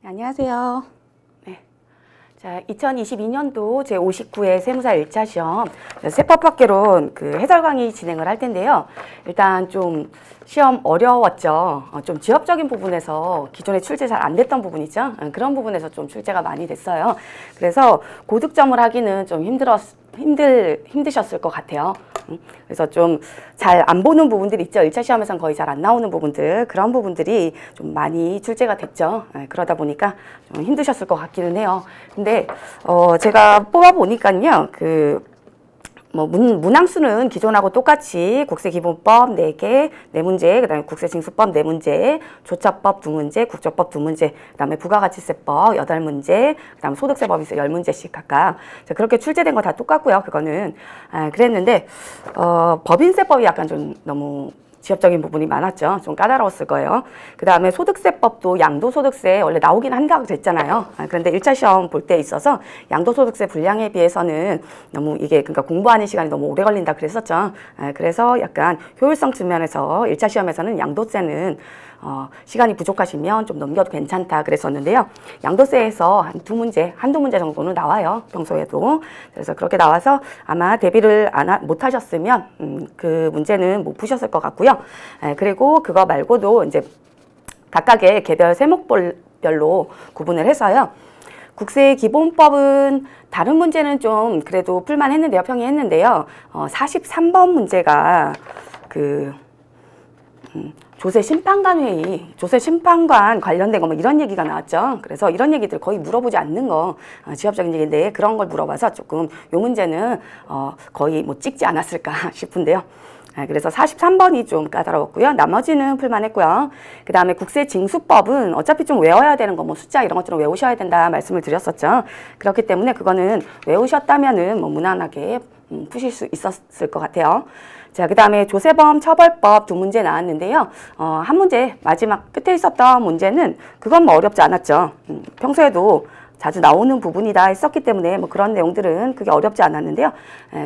안녕하세요. 네. 자, 2022년도 제59회 세무사 1차 시험 세법학개론 해설 강의 진행을 할 텐데요. 일단 좀 시험 어려웠죠. 좀 지엽적인 부분에서 기존에 출제 잘 안 됐던 부분 있죠. 그런 부분에서 좀 출제가 많이 됐어요. 그래서 고득점을 하기는 좀 힘드셨을 것 같아요. 그래서 좀 잘 안 보는 부분들이 있죠. 1차 시험에서는 거의 잘 안 나오는 부분들, 그런 부분들이 좀 많이 출제가 됐죠. 그러다 보니까 좀 힘드셨을 것 같기는 해요. 근데 제가 뽑아보니까요, 문항수는 기존하고 똑같이 국세기본법 4개, 4문제, 그 다음에 국세징수법 4문제, 조차법 2문제, 국조법 2문제, 그 다음에 부가가치세법 8문제, 그 다음에 소득세법이 있어요. 10문제씩 각각. 자, 그렇게 출제된 거 다 똑같고요. 그거는. 그랬는데, 법인세법이 약간 좀 너무 지엽적인 부분이 많았죠. 좀 까다로웠을 거예요. 그 다음에 소득세법도 양도소득세 원래 나오긴 한다고 됐잖아요. 그런데 1차 시험 볼 때 있어서 양도소득세 분량에 비해서는 너무 이게 그러니까 공부하는 시간이 너무 오래 걸린다 그랬었죠. 그래서 약간 효율성 측면에서 1차 시험에서는 양도세는 시간이 부족하시면 좀 넘겨도 괜찮다 그랬었는데요. 양도세에서 한두 문제 정도는 나와요. 평소에도. 그래서 그렇게 나와서 아마 대비를 못 하셨으면 그 문제는 못 푸셨을 것 같고요. 그리고 그거 말고도 이제 각각의 개별 세목별로 구분을 해서요. 국세기본법은 다른 문제는 좀 그래도 풀만 했는데요. 평이했는데요. 43번 문제가 조세심판관 관련된 거 뭐 이런 얘기가 나왔죠. 그래서 이런 얘기들 거의 물어보지 않는 거 지엽적인 얘기인데 그런 걸 물어봐서 조금 요 문제는 거의 뭐 찍지 않았을까 싶은데요. 그래서 43번이 좀 까다로웠고요. 나머지는 풀만했고요. 그 다음에 국세징수법은 어차피 좀 외워야 되는 거, 뭐 숫자 이런 것들은 외우셔야 된다 말씀을 드렸었죠. 그렇기 때문에 그거는 외우셨다면은 뭐 무난하게 푸실 수 있었을 것 같아요. 자, 그 다음에 조세범 처벌법 2문제 나왔는데요. 한 문제 마지막 끝에 있었던 문제는 그건 뭐 어렵지 않았죠. 평소에도 자주 나오는 부분이다 했었기 때문에 뭐 그런 내용들은 그게 어렵지 않았는데요.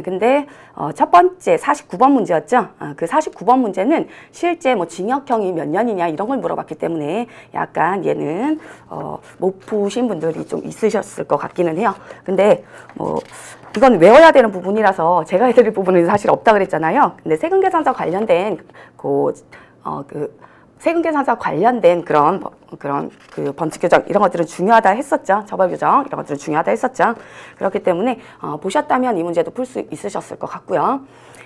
근데 첫 번째 49번 문제였죠. 그 49번 문제는 실제 뭐 징역형이 몇 년이냐 이런 걸 물어봤기 때문에 약간 얘는 못 푸신 분들이 좀 있으셨을 것 같기는 해요. 근데 뭐 이건 외워야 되는 부분이라서 제가 해드릴 부분은 사실 없다 그랬잖아요. 근데 세금계산서 관련된 세금계산서 관련된 그런 범칙규정 이런 것들은 중요하다 했었죠. 처벌규정 이런 것들은 중요하다 했었죠. 그렇기 때문에 보셨다면 이 문제도 풀 수 있으셨을 것 같고요.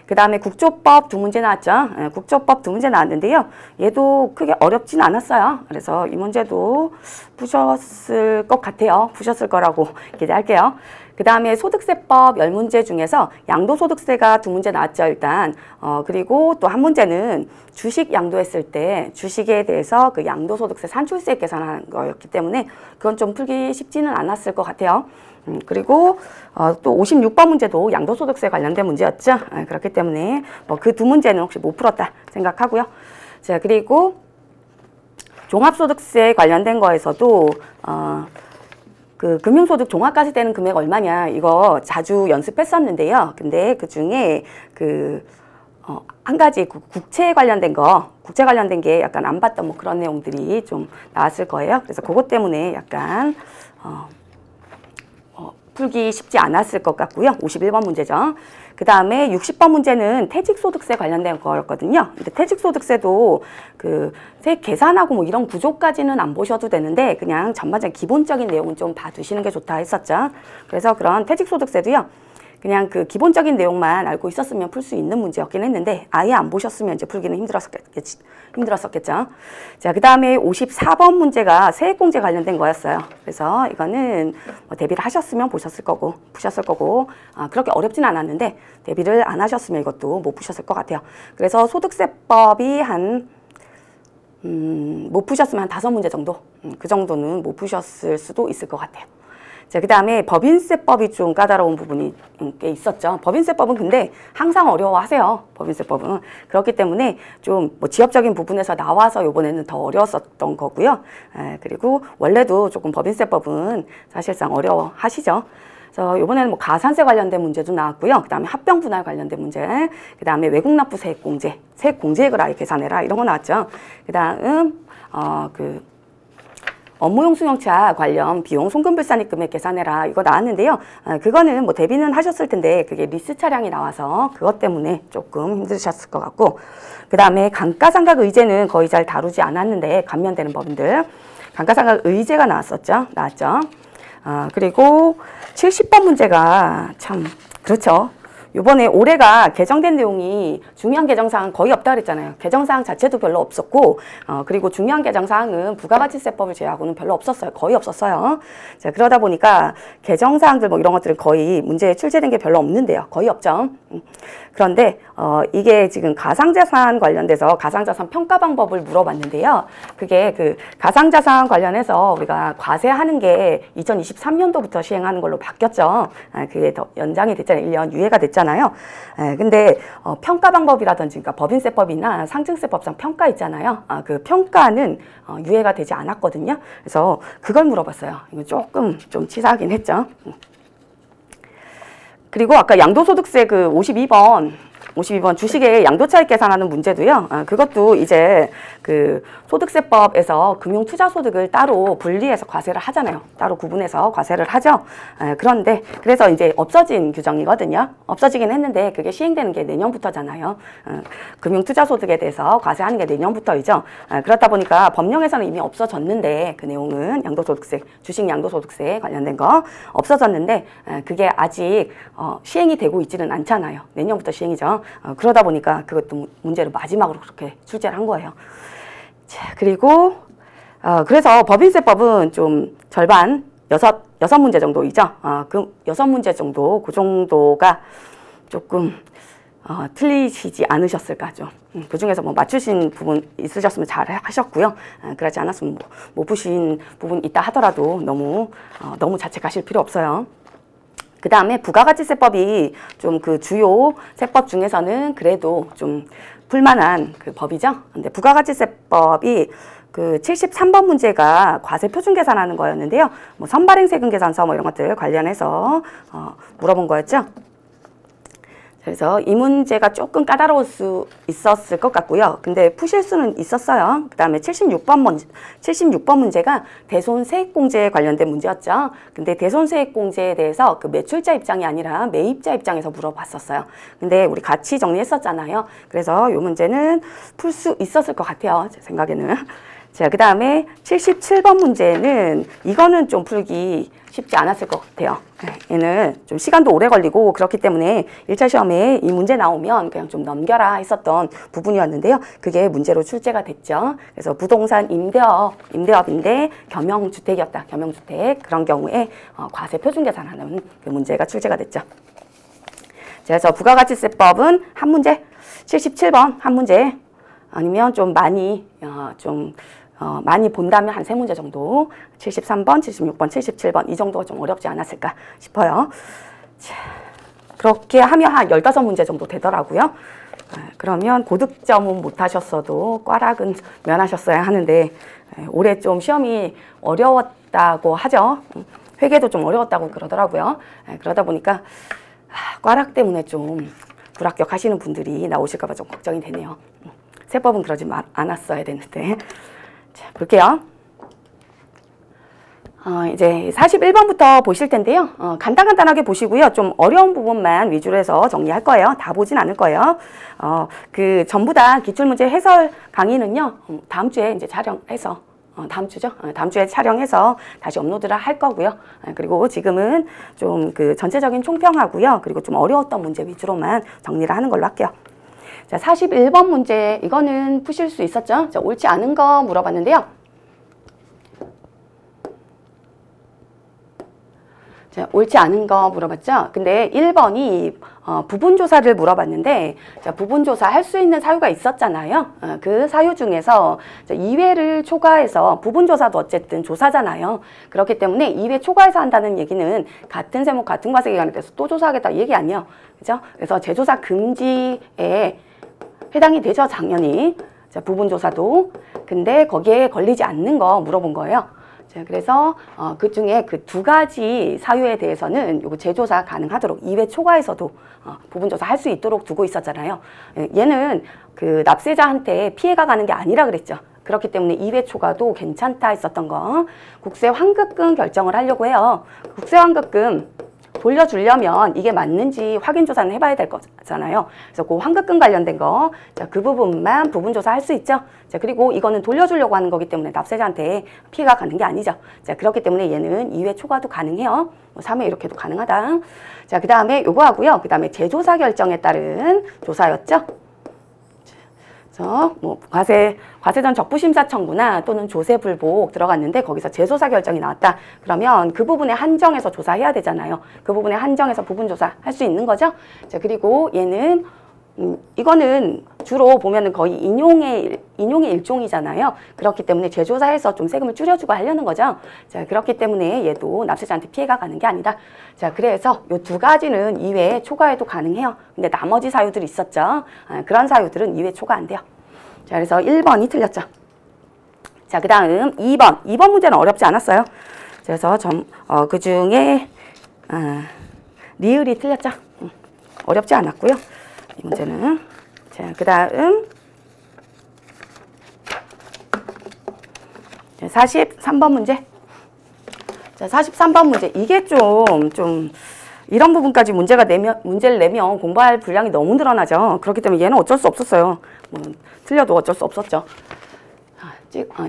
그 다음에 국조법 2문제 나왔죠. 국조법 2문제 나왔는데요. 얘도 크게 어렵진 않았어요. 그래서 이 문제도 푸셨을 것 같아요. 푸셨을 거라고 기대할게요. 그 다음에 소득세법 10문제 중에서 양도소득세가 2문제 나왔죠, 일단. 그리고 또 한 문제는 주식 양도했을 때 주식에 대해서 그 양도소득세 산출세 계산한 거였기 때문에 그건 좀 풀기 쉽지는 않았을 것 같아요. 그리고 또 56번 문제도 양도소득세 관련된 문제였죠. 그렇기 때문에 뭐 그 2문제는 혹시 못 풀었다 생각하고요. 자, 그리고 종합소득세 관련된 거에서도 금융소득 종합과세되는 금액 얼마냐 이거 자주 연습했었는데요. 근데 그 중에 한 가지 국채 관련된 게 약간 안 봤던 뭐 그런 내용들이 좀 나왔을 거예요. 그래서 그것 때문에 약간 풀기 쉽지 않았을 것 같고요. 51번 문제죠. 그 다음에 60번 문제는 퇴직소득세 관련된 거였거든요. 근데 퇴직소득세도 세 계산하고 뭐 이런 구조까지는 안 보셔도 되는데 그냥 전반적인 기본적인 내용은 좀 봐두시는 게 좋다 했었죠. 그래서 그런 퇴직소득세도요. 그냥 그 기본적인 내용만 알고 있었으면 풀 수 있는 문제였긴 했는데 아예 안 보셨으면 이제 풀기는 힘들었었겠죠. 자, 그 다음에 54번 문제가 세액공제 관련된 거였어요. 그래서 이거는 뭐 대비를 하셨으면 보셨을 거고 푸셨을 거고 그렇게 어렵진 않았는데 대비를 안 하셨으면 이것도 못 푸셨을 것 같아요. 그래서 소득세법이 못 푸셨으면 한 5문제 정도? 그 정도는 못 푸셨을 수도 있을 것 같아요. 자, 그 다음에 법인세법이 좀 까다로운 부분이 꽤 있었죠. 법인세법은 근데 항상 어려워하세요. 법인세법은. 그렇기 때문에 좀 뭐 지엽적인 부분에서 나와서 이번에는 더 어려웠었던 거고요. 그리고 원래도 조금 법인세법은 사실상 어려워하시죠. 그래서 이번에는 뭐 가산세 관련된 문제도 나왔고요. 그 다음에 합병 분할 관련된 문제, 그 다음에 외국납부 세액공제, 세액공제액을 아예 계산해라 이런 거 나왔죠. 그 다음 업무용 승용차 관련 비용 송금불산입 금액 계산해라 이거 나왔는데요. 그거는 뭐 대비는 하셨을 텐데 그게 리스 차량이 나와서 그것 때문에 조금 힘드셨을 것 같고, 그 다음에 감가상각 의제는 거의 잘 다루지 않았는데 감면되는 법인들 감가상각 의제가 나왔죠. 그리고 70번 문제가 참 그렇죠. 요번에 올해가 개정된 내용이 중요한 개정사항 거의 없다 그랬잖아요. 개정사항 자체도 별로 없었고, 그리고 중요한 개정사항은 부가가치세법을 제외하고는 별로 없었어요. 거의 없었어요. 자, 그러다 보니까 개정사항들 뭐 이런 것들은 거의 문제에 출제된 게 별로 없는데요. 거의 없죠. 그런데 이게 지금 가상자산 관련돼서 가상자산 평가 방법을 물어봤는데요. 그게 그 가상자산 관련해서 우리가 과세하는 게 2023년도부터 시행하는 걸로 바뀌었죠. 그게 더 연장이 됐잖아요. 1년 유예가 됐잖아요. 근데 평가 방법이라든지 그러니까 법인세법이나 상증세법상 평가 있잖아요. 그 평가는 유예가 되지 않았거든요. 그래서 그걸 물어봤어요. 이거 조금 좀 치사하긴 했죠. 그리고 아까 양도소득세 그 52번 주식의 양도차익 계산하는 문제도요. 그것도 이제 그 소득세법에서 금융투자소득을 따로 분리해서 과세를 하잖아요. 따로 구분해서 과세를 하죠. 그런데 그래서 이제 없어진 규정이거든요. 없어지긴 했는데 그게 시행되는 게 내년부터잖아요. 금융투자소득에 대해서 과세하는 게 내년부터이죠. 그렇다 보니까 법령에서는 이미 없어졌는데 그 내용은 양도소득세, 주식 양도소득세 관련된 거 없어졌는데 그게 아직 시행이 되고 있지는 않잖아요. 내년부터 시행이죠. 그러다 보니까 그것도 문제를 마지막으로 그렇게 출제를 한 거예요. 자, 그리고 그래서 법인세법은 좀 절반 여섯 문제 정도이죠. 그 6문제 정도 그 정도가 조금 틀리시지 않으셨을까 좀. 그 중에서 뭐 맞추신 부분 있으셨으면 잘 하셨고요. 그렇지 않았으면 뭐 못 푸신 부분 있다 하더라도 너무 자책하실 필요 없어요. 그 다음에 부가가치세법이 좀 그 주요 세법 중에서는 그래도 좀 풀만한 그 법이죠. 근데 부가가치세법이 그 73번 문제가 과세 표준 계산하는 거였는데요. 뭐 선발행 세금 계산서 뭐 이런 것들 관련해서 물어본 거였죠. 그래서 이 문제가 조금 까다로울 수 있었을 것 같고요. 근데 푸실 수는 있었어요. 그 다음에 76번 문제가 대손세액공제에 관련된 문제였죠. 근데 대손세액공제에 대해서 그 매출자 입장이 아니라 매입자 입장에서 물어봤었어요. 근데 우리 같이 정리했었잖아요. 그래서 이 문제는 풀 수 있었을 것 같아요. 제 생각에는. 자, 그 다음에 77번 문제는 이거는 좀 풀기 쉽지 않았을 것 같아요. 얘는 좀 시간도 오래 걸리고 그렇기 때문에 1차 시험에 이 문제 나오면 그냥 좀 넘겨라 했었던 부분이었는데요. 그게 문제로 출제가 됐죠. 그래서 부동산 임대업인데 겸용주택이었다. 겸용주택. 그런 경우에 과세 표준 계산하는 그 문제가 출제가 됐죠. 그래서 부가가치세법은 한 문제, 77번 한 문제, 아니면 좀 많이 본다면 한 3문제 정도, 73번, 76번, 77번 이 정도가 좀 어렵지 않았을까 싶어요. 자, 그렇게 하면 한 15문제 정도 되더라고요. 그러면 고득점은 못하셨어도 꽈락은 면하셨어야 하는데 올해 좀 시험이 어려웠다고 하죠. 회계도 좀 어려웠다고 그러더라고요. 그러다 보니까 꽈락 때문에 좀 불합격하시는 분들이 나오실까 봐 좀 걱정이 되네요. 세법은 그러지 않았어야 되는데. 자, 볼게요. 이제 41번부터 보실 텐데요. 간단하게 보시고요. 좀 어려운 부분만 위주로 해서 정리할 거예요. 다 보진 않을 거예요. 그 전부 다 기출문제 해설 강의는요. 다음 주에 이제 촬영해서 다음 주죠. 다음 주에 촬영해서 다시 업로드를 할 거고요. 그리고 지금은 좀 그 전체적인 총평하고요. 그리고 좀 어려웠던 문제 위주로만 정리를 하는 걸로 할게요. 자, 41번 문제, 이거는 푸실 수 있었죠? 자, 옳지 않은 거 물어봤는데요. 자, 옳지 않은 거 물어봤죠? 근데 1번이 부분조사를 물어봤는데, 자, 부분조사 할 수 있는 사유가 있었잖아요. 그 사유 중에서 2회를 초과해서, 부분조사도 어쨌든 조사잖아요. 그렇기 때문에 2회 초과해서 한다는 얘기는 같은 세목, 같은 과세 기간에 대해서 또 조사하겠다 이 얘기 아니에요. 그죠? 그래서 재조사 금지에 해당이 되죠, 당연히. 자, 부분조사도. 근데 거기에 걸리지 않는 거 물어본 거예요. 자, 그래서 그 중에 그 2가지 사유에 대해서는 요거 재조사 가능하도록 2회 초과에서도 부분조사 할 수 있도록 두고 있었잖아요. 얘는 그 납세자한테 피해가 가는 게 아니라 그랬죠. 그렇기 때문에 2회 초과도 괜찮다 했었던 거. 국세 환급금 결정을 하려고 해요. 국세 환급금 돌려주려면 이게 맞는지 확인 조사는 해봐야 될 거잖아요. 그래서 그 환급금 관련된 거, 자, 그 부분만 부분 조사할 수 있죠. 자, 그리고 이거는 돌려주려고 하는 거기 때문에 납세자한테 피해가 가는 게 아니죠. 자, 그렇기 때문에 얘는 2회 초과도 가능해요. 뭐 3회 이렇게도 가능하다. 자, 그 다음에 요거 하고요. 그 다음에 재조사 결정에 따른 조사였죠. 뭐 과세전 적부심사 청구나 또는 조세 불복 들어갔는데 거기서 재조사 결정이 나왔다. 그러면 그 부분에 한정해서 조사해야 되잖아요. 그 부분에 한정해서 부분 조사 할 수 있는 거죠. 자, 그리고 얘는 이거는 주로 보면은 거의 인용의 일종이잖아요. 그렇기 때문에 재조사해서 좀 세금을 줄여주고 하려는 거죠. 자, 그렇기 때문에 얘도 납세자한테 피해가 가는 게 아니다. 자, 그래서 요 두 가지는 2회 초과해도 가능해요. 근데 나머지 사유들이 있었죠. 그런 사유들은 2회 초과 안 돼요. 자, 그래서 1번이 틀렸죠. 자, 그 다음 2번 문제는 어렵지 않았어요. 그래서 그 중에 리을이 틀렸죠. 어렵지 않았고요. 이 문제는. 자, 그 다음 43번 문제. 자, 43번 문제. 이게 좀 이런 부분까지 문제를 내면 공부할 분량이 너무 늘어나죠. 그렇기 때문에 얘는 어쩔 수 없었어요. 뭐, 틀려도 어쩔 수 없었죠.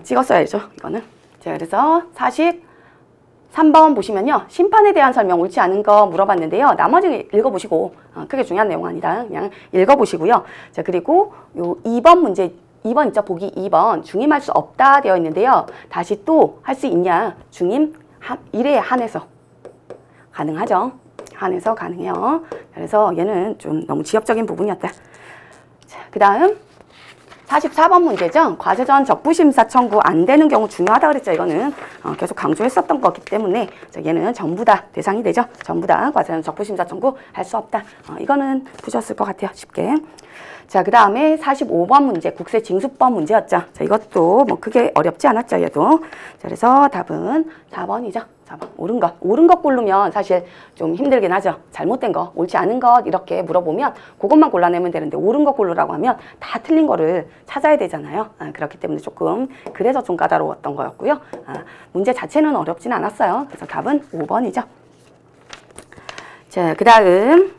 찍었어야죠, 이거는. 자, 그래서 43번 보시면요. 심판에 대한 설명 옳지 않은 거 물어봤는데요. 나머지 읽어보시고, 크게 중요한 내용 아니다. 그냥 읽어보시고요. 자, 그리고 요 2번 문제, 2번 있죠? 보기 2번. 중임할 수 없다 되어 있는데요. 다시 또 할 수 있냐? 중임 1에 한해서 가능하죠. 한해서 가능해요. 그래서 얘는 좀 너무 지엽적인 부분이었다. 자, 그 다음 44번 문제죠. 과세전 적부심사 청구 안 되는 경우 중요하다 그랬죠. 이거는 계속 강조했었던 거기 때문에 얘는 전부 다 대상이 되죠. 전부 다 과세전 적부심사 청구 할 수 없다. 이거는 푸셨을 것 같아요. 쉽게. 자, 그 다음에 45번 문제, 국세 징수법 문제였죠. 자, 이것도 뭐 크게 어렵지 않았죠, 얘도. 자, 그래서 답은 4번이죠. 4번. 옳은 것 고르면 사실 좀 힘들긴 하죠. 잘못된 거, 옳지 않은 것 이렇게 물어보면 그것만 골라내면 되는데 옳은 것 고르라고 하면 다 틀린 거를 찾아야 되잖아요. 그렇기 때문에 조금 그래서 좀 까다로웠던 거였고요. 문제 자체는 어렵진 않았어요. 그래서 답은 5번이죠. 자, 그 다음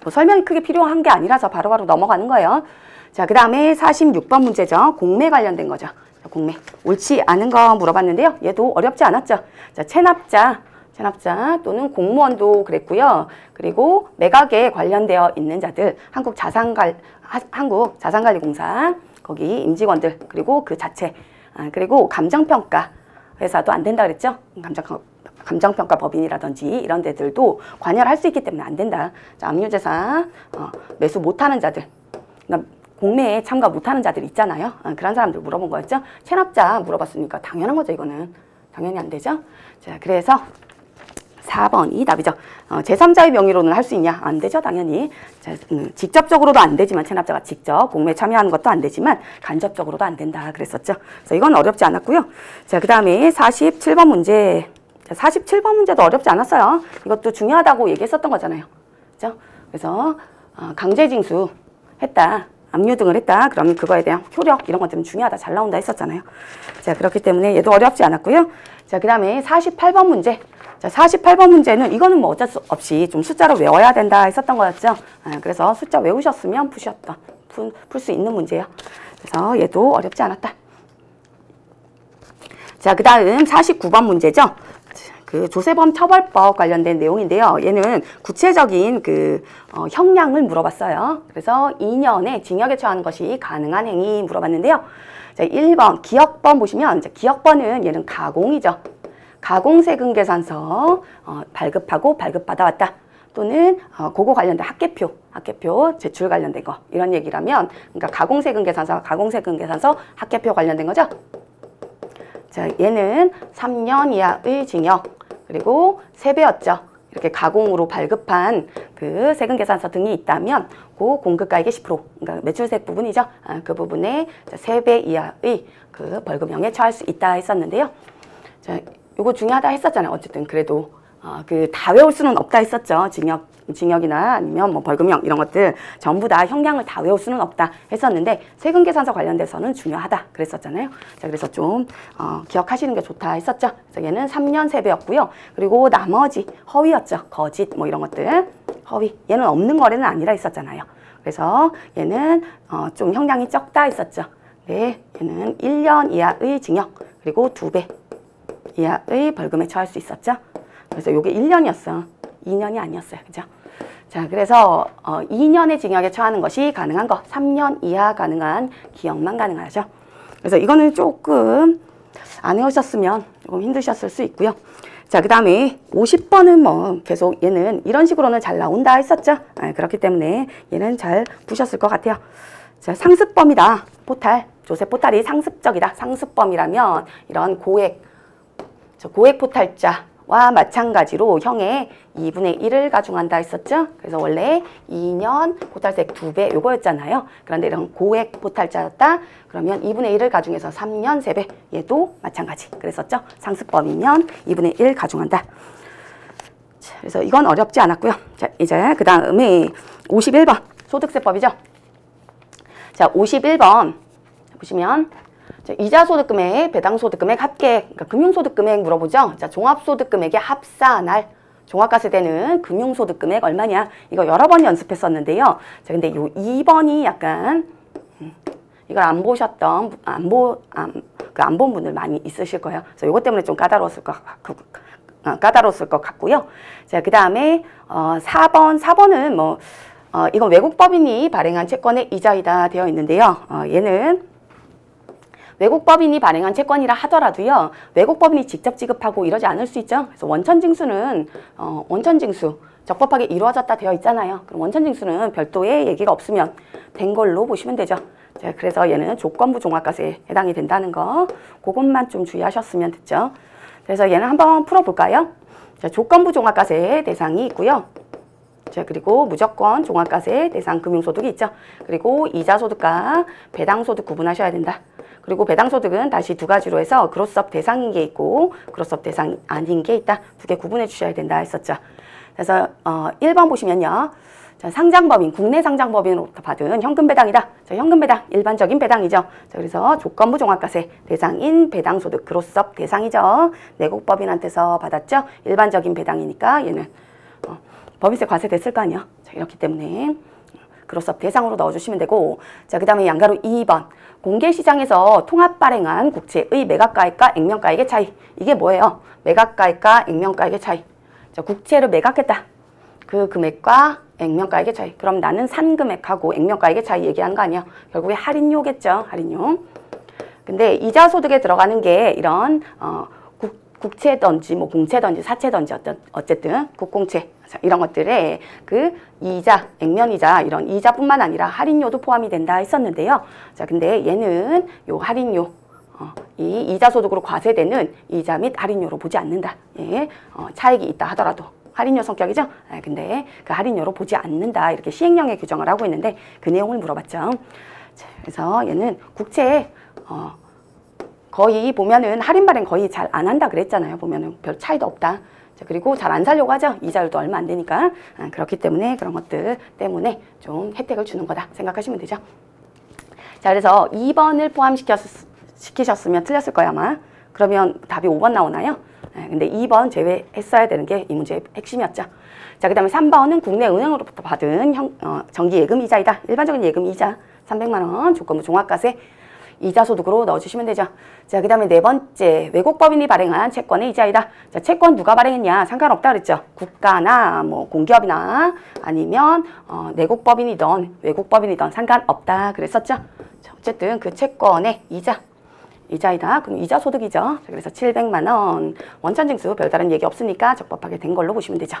뭐 설명이 크게 필요한 게 아니라서 바로바로 넘어가는 거예요. 자, 그 다음에 46번 문제죠. 공매 관련된 거죠. 자, 공매. 옳지 않은 거 물어봤는데요. 얘도 어렵지 않았죠. 자, 체납자 또는 공무원도 그랬고요. 그리고 매각에 관련되어 있는 자들, 한국자산관리공사, 거기 임직원들, 그리고 그 자체, 그리고 감정평가 회사도 안 된다 그랬죠. 감정평가 법인이라든지 이런 데들도 관여를 할 수 있기 때문에 안 된다. 자, 압류재산 매수 못하는 자들, 그러니까 공매에 참가 못하는 자들 있잖아요. 그런 사람들 물어본 거였죠. 체납자 물어봤으니까 당연한 거죠. 이거는 당연히 안 되죠. 자, 그래서 4번이 답이죠. 제3자의 명의로는 할 수 있냐? 안 되죠, 당연히. 자, 직접적으로도 안 되지만 체납자가 직접 공매에 참여하는 것도 안 되지만 간접적으로도 안 된다 그랬었죠. 그래서 이건 어렵지 않았고요. 자, 그 다음에 47번 문제. 자, 47번 문제도 어렵지 않았어요. 이것도 중요하다고 얘기했었던 거잖아요. 그죠? 그래서 강제징수 했다. 압류 등을 했다. 그러면 그거에 대한 효력 이런 것들은 중요하다. 잘 나온다 했었잖아요. 자, 그렇기 때문에 얘도 어렵지 않았고요. 자, 그 다음에 48번 문제. 자, 48번 문제는 이거는 뭐 어쩔 수 없이 좀 숫자로 외워야 된다 했었던 거였죠. 그래서 숫자 외우셨으면 풀 수 있는 문제예요. 그래서 얘도 어렵지 않았다. 자, 그 다음 49번 문제죠. 그 조세범 처벌법 관련된 내용인데요. 얘는 구체적인 형량을 물어봤어요. 그래서 2년의 징역에 처하는 것이 가능한 행위 물어봤는데요. 자, 1번 기억번 보시면 이제 기억번은 얘는 가공이죠. 가공세금계산서 발급하고 발급받아왔다. 또는 그거 관련된 학계표 제출 관련된 거 이런 얘기라면 그러니까 가공세금계산서 학계표 관련된 거죠. 자, 얘는 3년 이하의 징역 그리고 세배였죠. 이렇게 가공으로 발급한 그 세금계산서 등이 있다면 그 공급가액의 10% 그러니까 매출세액 부분이죠. 그 부분에 3배 이하의 그 벌금형에 처할 수 있다 했었는데요. 자, 요거 중요하다 했었잖아요. 어쨌든 그래도 다 외울 수는 없다 했었죠. 징역 징역이나 아니면 뭐 벌금형 이런 것들 전부 다 형량을 다 외울 수는 없다 했었는데 세금 계산서 관련돼서는 중요하다 그랬었잖아요. 자, 그래서 좀 기억하시는 게 좋다 했었죠. 그래서 얘는 3년 세배였고요. 그리고 나머지 허위였죠. 거짓 뭐 이런 것들 허위. 얘는 없는 거래는 아니라 했었잖아요. 그래서 얘는 좀 형량이 적다 했었죠. 네, 얘는 1년 이하의 징역 그리고 2배 이하의 벌금에 처할 수 있었죠. 그래서 요게 1년이었어. 2년이 아니었어요. 그죠? 자, 그래서 2년의 징역에 처하는 것이 가능한 거 3년 이하 가능한 기억만 가능하죠. 그래서 이거는 조금 안 외우셨으면 조금 힘드셨을 수 있고요. 자, 그 다음에 50번은 뭐 계속 얘는 이런 식으로는 잘 나온다 했었죠. 그렇기 때문에 얘는 잘 푸셨을 것 같아요. 자, 상습범이다. 포탈. 조세 포탈이 상습적이다. 상습범이라면 이런 고액 포탈자와 마찬가지로 형의 2분의 1을 가중한다 했었죠. 그래서 원래 2년 포탈세액 2배 요거였잖아요. 그런데 이런 고액 포탈자였다. 그러면 2분의 1을 가중해서 3년 세배 얘도 마찬가지 그랬었죠. 상습범이면 2분의 1 가중한다. 자, 그래서 이건 어렵지 않았고요. 자, 이제 그 다음에 51번 소득세법이죠. 자, 51번 보시면 이자소득금액, 배당소득금액, 합계액, 그러니까 금융소득금액 물어보죠. 자, 종합소득금액의 합산할 종합과세되는 금융소득금액 얼마냐? 이거 여러 번 연습했었는데요. 자, 근데 요 2번이 약간 이걸 안 보셨던 안 본 분들 많이 있으실 거예요. 그래서 요것 때문에 좀 까다로웠을 것 같고요. 자, 그 다음에 4번은 뭐 이건 외국법인이 발행한 채권의 이자이다 되어 있는데요. 얘는 외국법인이 발행한 채권이라 하더라도요. 외국법인이 직접 지급하고 이러지 않을 수 있죠. 그래서 원천징수는 원천징수 적법하게 이루어졌다 되어 있잖아요. 그럼 원천징수는 별도의 얘기가 없으면 된 걸로 보시면 되죠. 자, 그래서 얘는 조건부 종합과세에 해당이 된다는 거 그것만 좀 주의하셨으면 됐죠. 그래서 얘는 한번 풀어볼까요? 자, 조건부 종합과세 대상이 있고요. 자, 그리고 무조건 종합과세 대상 금융소득이 있죠. 그리고 이자소득과 배당소득 구분하셔야 된다. 그리고 배당소득은 다시 두 가지로 해서 그로스업 대상인 게 있고 그로스업 대상이 아닌 게 있다. 두 개 구분해 주셔야 된다 했었죠. 그래서 1번 보시면요. 자, 상장법인, 국내 상장법인으로부터 받은 현금배당이다. 자, 현금배당, 일반적인 배당이죠. 자, 그래서 조건부 종합과세 대상인 배당소득, 그로스업 대상이죠. 내국법인한테서 받았죠. 일반적인 배당이니까 얘는 법인세 과세됐을 거 아니에요. 자, 이렇기 때문에 그로스업 대상으로 넣어주시면 되고, 자, 그 다음에 양가로 2번. 공개시장에서 통합 발행한 국채의 매각가액과 액면가액의 차이. 이게 뭐예요? 매각가액과 액면가액의 차이. 자, 국채를 매각했다. 그 금액과 액면가액의 차이. 그럼 나는 산 금액하고 액면가액의 차이 얘기하는 거 아니야? 결국에 할인료겠죠. 할인료. 근데 이자소득에 들어가는 게 이런 국채든지 뭐 공채든지 사채든지 어쨌든 국공채 이런 것들에 그 이자, 액면이자 이런 이자뿐만 아니라 할인료도 포함이 된다 했었는데요. 자, 근데 얘는 요 할인료 이 이자소득으로 과세되는 이자 및 할인료로 보지 않는다. 예, 차익이 있다 하더라도 할인료 성격이죠. 근데 그 할인료로 보지 않는다. 이렇게 시행령에 규정을 하고 있는데 그 내용을 물어봤죠. 자, 그래서 얘는 국채에 거의 보면은 할인 발행 거의 잘 안 한다 그랬잖아요. 보면은 별 차이도 없다. 자, 그리고 잘 안 살려고 하죠. 이자율도 얼마 안 되니까. 그렇기 때문에 그런 것들 때문에 좀 혜택을 주는 거다 생각하시면 되죠. 자, 그래서 2번을 포함시키셨으면 틀렸을 거야 아마. 그러면 답이 5번 나오나요? 근데 2번 제외했어야 되는 게 이 문제의 핵심이었죠. 자, 그 다음에 3번은 국내은행으로부터 받은 정기예금이자이다. 일반적인 예금이자 300만 원 조건부 종합과세 이자소득으로 넣어주시면 되죠. 자, 그 다음에 네 번째, 외국법인이 발행한 채권의 이자이다. 자, 채권 누가 발행했냐? 상관없다 그랬죠. 국가나 뭐 공기업이나 아니면 내국법인이든 외국법인이든 상관없다 그랬었죠. 자, 어쨌든 그 채권의 이자이다. 그럼 이자소득이죠. 자, 그래서 700만 원 원천징수 별다른 얘기 없으니까 적법하게 된 걸로 보시면 되죠.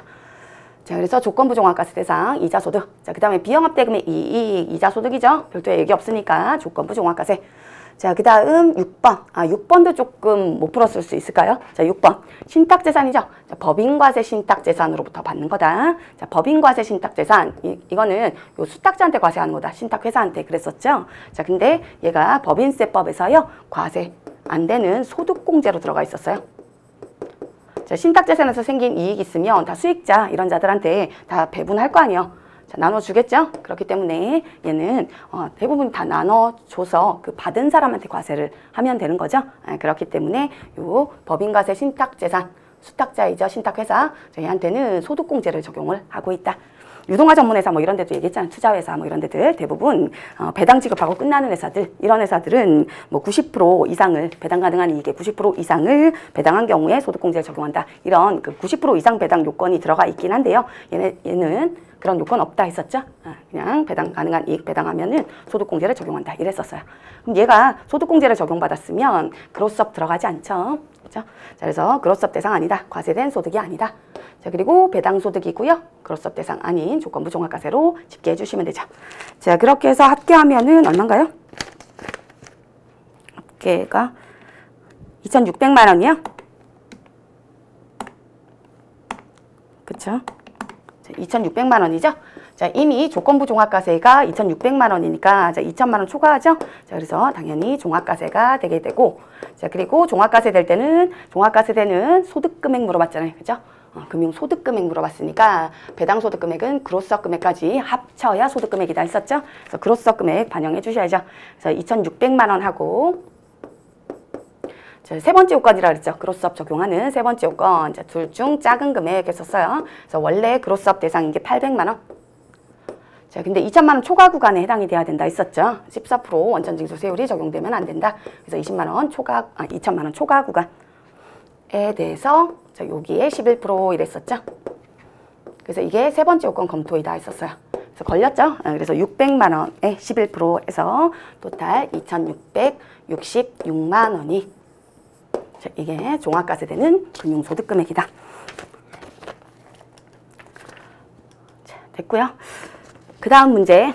자, 그래서 조건부 종합과세 대상 이자소득. 자, 그 다음에 비영업대금의 이익 이자소득이죠. 별도의 얘기 없으니까 조건부 종합과세. 자, 그 다음 6번. 6번도 조금 못 풀었을 수 있을까요? 자, 6번. 신탁재산이죠. 자, 법인과세 신탁재산으로부터 받는 거다. 자, 법인과세 신탁재산. 이거는 요 수탁자한테 과세하는 거다. 신탁회사한테 그랬었죠. 자, 근데 얘가 법인세법에서요. 과세 안 되는 소득공제로 들어가 있었어요. 자, 신탁재산에서 생긴 이익이 있으면 다 수익자 이런 자들한테 다 배분할 거 아니에요. 자, 나눠주겠죠? 그렇기 때문에 얘는 대부분 다 나눠줘서 그 받은 사람한테 과세를 하면 되는 거죠. 그렇기 때문에 요 법인과세 신탁재산, 수탁자이자 신탁회사 저희한테는 소득공제를 적용을 하고 있다. 유동화 전문회사 뭐 이런 데도 얘기했잖아요. 투자회사 뭐 이런 데들 대부분 배당 지급하고 끝나는 회사들, 이런 회사들은 뭐 90% 이상을, 배당 가능한 이익의 90% 이상을 배당한 경우에 소득공제를 적용한다. 이런 그 90% 이상 배당 요건이 들어가 있긴 한데요. 얘는 그런 요건 없다 했었죠. 그냥 배당 가능한 이익 배당하면은 소득공제를 적용한다 이랬었어요. 그럼 얘가 소득공제를 적용받았으면 그로스업 들어가지 않죠. 그렇죠? 자, 그래서 그로스업 대상 아니다. 과세된 소득이 아니다. 자, 그리고 배당 소득이고요. 그로스업 대상 아닌 조건부 종합과세로 집계해 주시면 되죠. 자, 그렇게 해서 합계하면은 얼마인가요? 합계가 2,600만 원이요. 그쵸? 2,600만 원이죠. 자, 이미 조건부 종합과세가 2,600만 원이니까 자, 2,000만 원 초과하죠. 자, 그래서 당연히 종합과세가 되게 되고, 자, 그리고 종합과세 될 때는 종합과세 되는 소득금액 물어봤잖아요. 그죠? 금융 소득금액 물어봤으니까 배당 소득금액은 그로스업 금액까지 합쳐야 소득금액이다 했었죠. 그래서 그로스업 금액 반영해 주셔야죠. 그래서 2,600만 원 하고, 세 번째 요건이라 그랬죠. 그로스업 적용하는 세 번째 요건. 둘 중 작은 금액 했었어요. 그래서 원래 그로스업 대상인 게 800만 원. 자, 근데 2천만 원 초과 구간에 해당이 돼야 된다 했었죠. 14% 원천징수세율이 적용되면 안 된다. 그래서 2천만 원 초과 구간에 대해서 자, 여기에 11% 이랬었죠. 그래서 이게 세 번째 요건 검토이다 했었어요. 그래서 걸렸죠. 그래서 600만 원에 11%에서 토탈 2,666만 원이 자, 이게 종합과세되는 금융소득금액이다. 자, 됐고요. 그 다음 문제,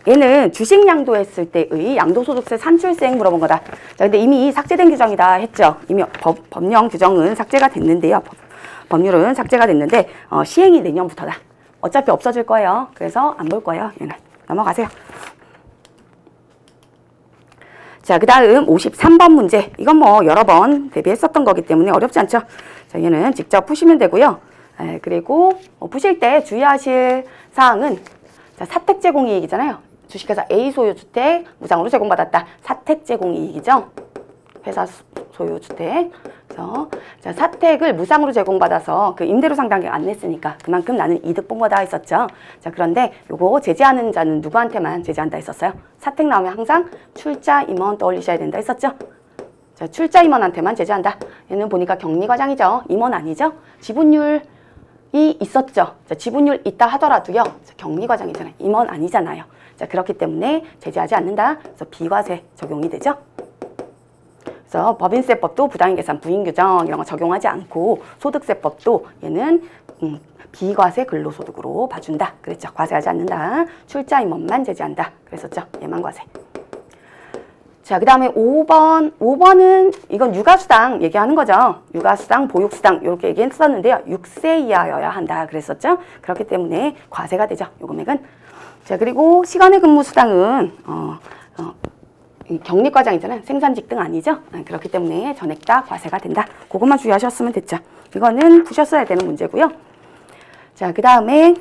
얘는 주식 양도했을 때의 양도소득세 산출세액 물어본 거다. 자, 근데 이미 삭제된 규정이다 했죠. 이미 법령 규정은 삭제가 됐는데요. 법률은 삭제가 됐는데 시행이 내년부터다. 어차피 없어질 거예요. 그래서 안 볼 거예요. 얘는 넘어가세요. 자, 그 다음 53번 문제. 이건 뭐 여러 번 대비했었던 거기 때문에 어렵지 않죠. 자, 얘는 직접 푸시면 되고요. 그리고 푸실 때 주의하실 사항은 자, 사택 제공이익이잖아요. 주식회사 A 소유주택 무상으로 제공받았다. 사택 제공이익이죠. 회사 소유주택. 그래서 자, 사택을 무상으로 제공받아서 그 임대료 상당히 안 냈으니까 그만큼 나는 이득 본 거다 했었죠. 자, 그런데 요거 제재하는 자는 누구한테만 제재한다 했었어요? 사택 나오면 항상 출자 임원 떠올리셔야 된다 했었죠. 자, 출자 임원한테만 제재한다. 얘는 보니까 격리과장이죠. 임원 아니죠. 지분율이 있었죠. 자, 지분율 있다 하더라도요. 자, 격리과장이잖아요. 임원 아니잖아요. 자, 그렇기 때문에 제재하지 않는다. 그래서 비과세 적용이 되죠. 그래서 법인세법도 부당인계산 부인규정 이런 거 적용하지 않고 소득세법도 얘는 비과세 근로소득으로 봐준다. 그랬죠. 과세하지 않는다. 출자 임원만 제재한다. 그랬었죠. 얘만 과세. 자, 그 다음에 5번은 이건 육아수당 얘기하는 거죠. 육아수당, 보육수당 이렇게 얘기했었는데요. 6세 이하여야 한다 그랬었죠. 그렇기 때문에 과세가 되죠. 요 금액은. 자, 그리고 시간의 근무수당은 격리과장이잖아요. 생산직 등 아니죠. 그렇기 때문에 전액 다 과세가 된다. 그것만 주의하셨으면 됐죠. 이거는 푸셨어야 되는 문제고요. 자, 그 다음에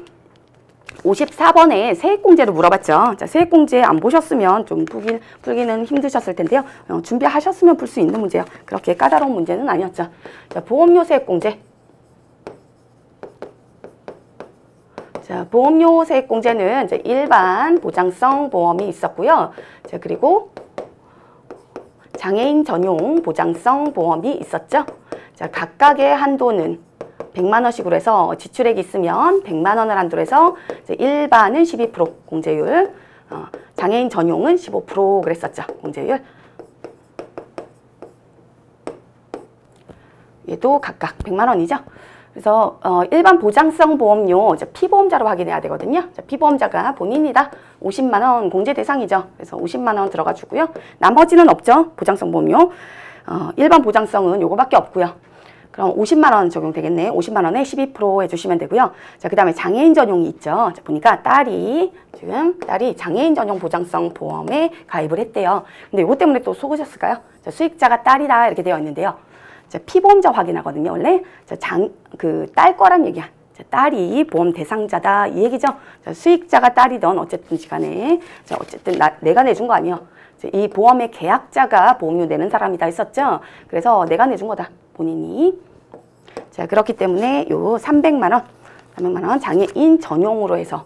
54번에 세액공제를 물어봤죠. 자, 세액공제 안 보셨으면 좀 풀기는 힘드셨을 텐데요. 준비하셨으면 풀 수 있는 문제예요. 그렇게 까다로운 문제는 아니었죠. 자, 보험료 세액공제. 자, 보험료 세액공제는 이제 일반 보장성 보험이 있었고요. 자, 그리고 장애인 전용 보장성 보험이 있었죠. 자, 각각의 한도는 100만 원씩으로 해서 지출액이 있으면 100만 원을 한도로 해서 일반은 12% 공제율, 장애인 전용은 15% 그랬었죠. 공제율. 얘도 각각 100만 원이죠. 그래서 일반 보장성 보험료 피보험자로 확인해야 되거든요. 피보험자가 본인이다. 50만 원 공제 대상이죠. 그래서 50만 원 들어가 주고요. 나머지는 없죠. 보장성 보험료. 일반 보장성은 요거밖에 없고요. 그럼 50만 원 적용되겠네. 50만 원에 12% 해주시면 되고요. 자, 그 다음에 장애인 전용이 있죠. 자, 보니까 딸이 장애인 전용 보장성 보험에 가입을 했대요. 근데 요거 때문에 또 속으셨을까요? 자, 수익자가 딸이다 이렇게 되어 있는데요. 자, 피보험자 확인하거든요. 원래 딸 거란 얘기야. 자, 딸이 보험 대상자다 이 얘기죠. 자, 수익자가 딸이든 어쨌든 시간에 자, 어쨌든 내가 내준 거 아니에요. 이 보험의 계약자가 보험료 내는 사람이다 했었죠. 그래서 내가 내준 거다. 본인이. 자, 그렇기 때문에 요 300만 원 장애인 전용으로 해서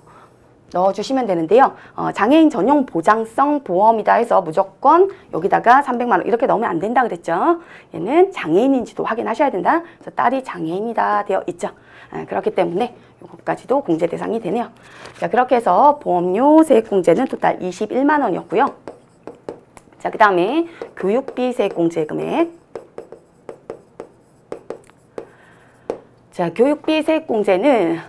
넣어주시면 되는데요. 장애인 전용 보장성 보험이다 해서 무조건 여기다가 300만 원 이렇게 넣으면 안 된다 그랬죠. 얘는 장애인인지도 확인하셔야 된다. 그래서 딸이 장애인이다 되어 있죠. 그렇기 때문에 이것까지도 공제 대상이 되네요. 자, 그렇게 해서 보험료 세액 공제는 토탈 21만 원이었고요. 자, 그 다음에 교육비 세액 공제 금액. 자, 교육비 세액 공제는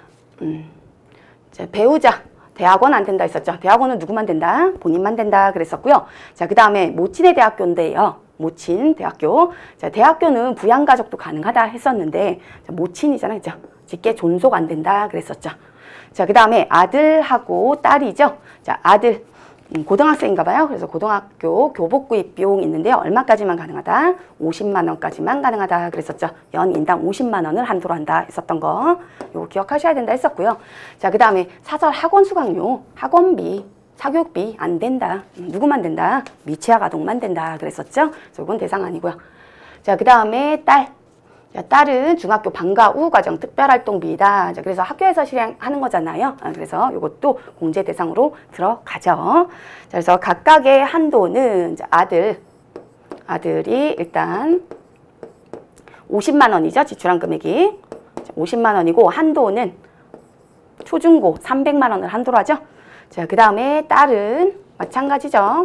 자, 배우자 대학원 안 된다 했었죠. 대학원은 누구만 된다? 본인만 된다 그랬었고요. 자, 그 다음에 모친의 대학교인데요. 모친 대학교. 자, 대학교는 부양가족도 가능하다 했었는데 자, 모친이잖아요. 그죠? 직계 존속 안 된다 그랬었죠. 자, 그 다음에 아들하고 딸이죠. 자, 아들 고등학생인가 봐요. 그래서 고등학교 교복 구입 비용 있는데 얼마까지만 가능하다? 50만 원까지만 가능하다 그랬었죠. 연인당 50만 원을 한도로 한다 했었던 거. 요거 기억하셔야 된다 했었고요. 자, 그 다음에 사설 학원 수강료, 학원비, 사교육비 안 된다. 누구만 된다? 미취학 아동만 된다 그랬었죠. 그래서 이건 대상 아니고요. 자, 그 다음에 딸. 자, 딸은 중학교 방과 후 과정 특별활동비이다. 자, 그래서 학교에서 실행하는 거잖아요. 그래서 이것도 공제 대상으로 들어가죠. 자, 그래서 각각의 한도는 아들이 일단 50만 원이죠. 지출한 금액이. 자, 50만 원이고 한도는 초중고 300만 원을 한도로 하죠. 자, 그 다음에 딸은 마찬가지죠.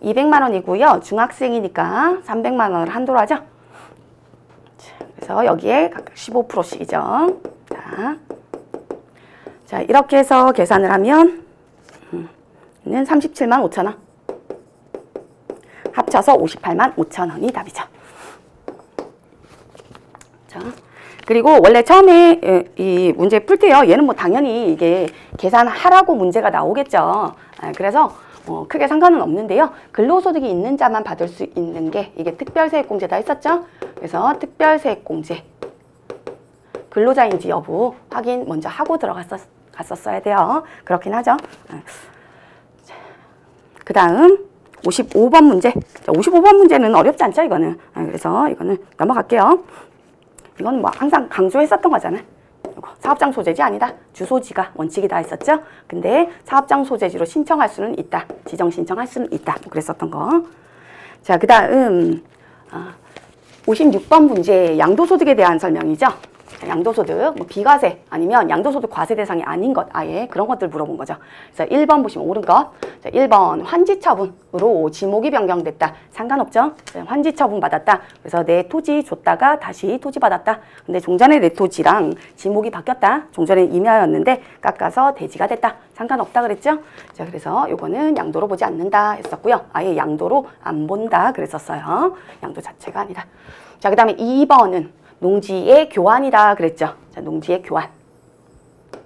200만 원이고요. 중학생이니까 300만 원을 한도로 하죠. 그래서 여기에 각각 15%씩이죠. 자, 이렇게 해서 계산을 하면 37만 5천 원. 합쳐서 58만 5천 원이 답이죠. 자, 그리고 원래 처음에 이 문제 풀 때요. 얘는 뭐 당연히 이게 계산하라고 문제가 나오겠죠. 그래서 크게 상관은 없는데요. 근로소득이 있는 자만 받을 수 있는 게 이게 특별세액공제다 했었죠. 그래서 특별세액공제 근로자인지 여부 확인 먼저 하고 갔었어야 돼요. 그렇긴 하죠. 그 다음 55번 문제. 자, 55번 문제는 어렵지 않죠, 이거는. 그래서 이거는 넘어갈게요. 이건 뭐 항상 강조했었던 거잖아요. 사업장 소재지 아니다. 주소지가 원칙이다 했었죠. 근데 사업장 소재지로 신청할 수는 있다. 지정 신청할 수는 있다. 뭐 그랬었던 거. 자, 그 다음 56번 문제 양도소득에 대한 설명이죠. 양도소득, 뭐 비과세 아니면 양도소득 과세 대상이 아닌 것 아예 그런 것들 물어본 거죠. 그래서 1번 보시면 옳은 것. 자, 1번 환지처분으로 지목이 변경됐다. 상관없죠. 환지처분 받았다. 그래서 내 토지 줬다가 다시 토지 받았다. 근데 종전에 내 토지랑 지목이 바뀌었다. 종전에 임야였는데 깎아서 대지가 됐다. 상관없다 그랬죠. 자, 그래서 요거는 양도로 보지 않는다 했었고요. 아예 양도로 안 본다 그랬었어요. 양도 자체가 아니다. 자, 그 다음에 2번은 농지의 교환이다 그랬죠. 자, 농지의 교환.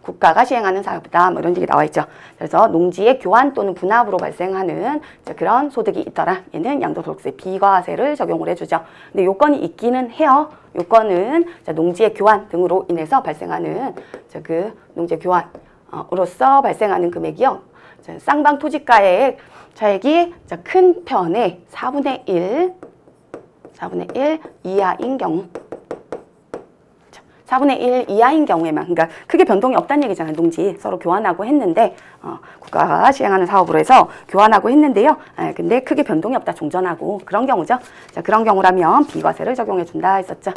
국가가 시행하는 사업이다. 뭐 이런 얘기 나와 있죠. 그래서 농지의 교환 또는 분합으로 발생하는 그런 소득이 있더라. 얘는 양도소득세 비과세를 적용을 해주죠. 근데 요건이 있기는 해요. 요건은 농지의 교환 등으로 인해서 발생하는 그 농지의 교환으로서 발생하는 금액이요. 쌍방 토지가의 차액이 큰 편의 4분의 1 이하인 경우 4분의 1 이하인 경우에만, 그러니까 크게 변동이 없다는 얘기잖아요. 농지 서로 교환하고 했는데 국가가 시행하는 사업으로 해서 교환하고 했는데요. 근데 크게 변동이 없다. 종전하고 그런 경우죠. 자, 그런 경우라면 비과세를 적용해 준다 했었죠.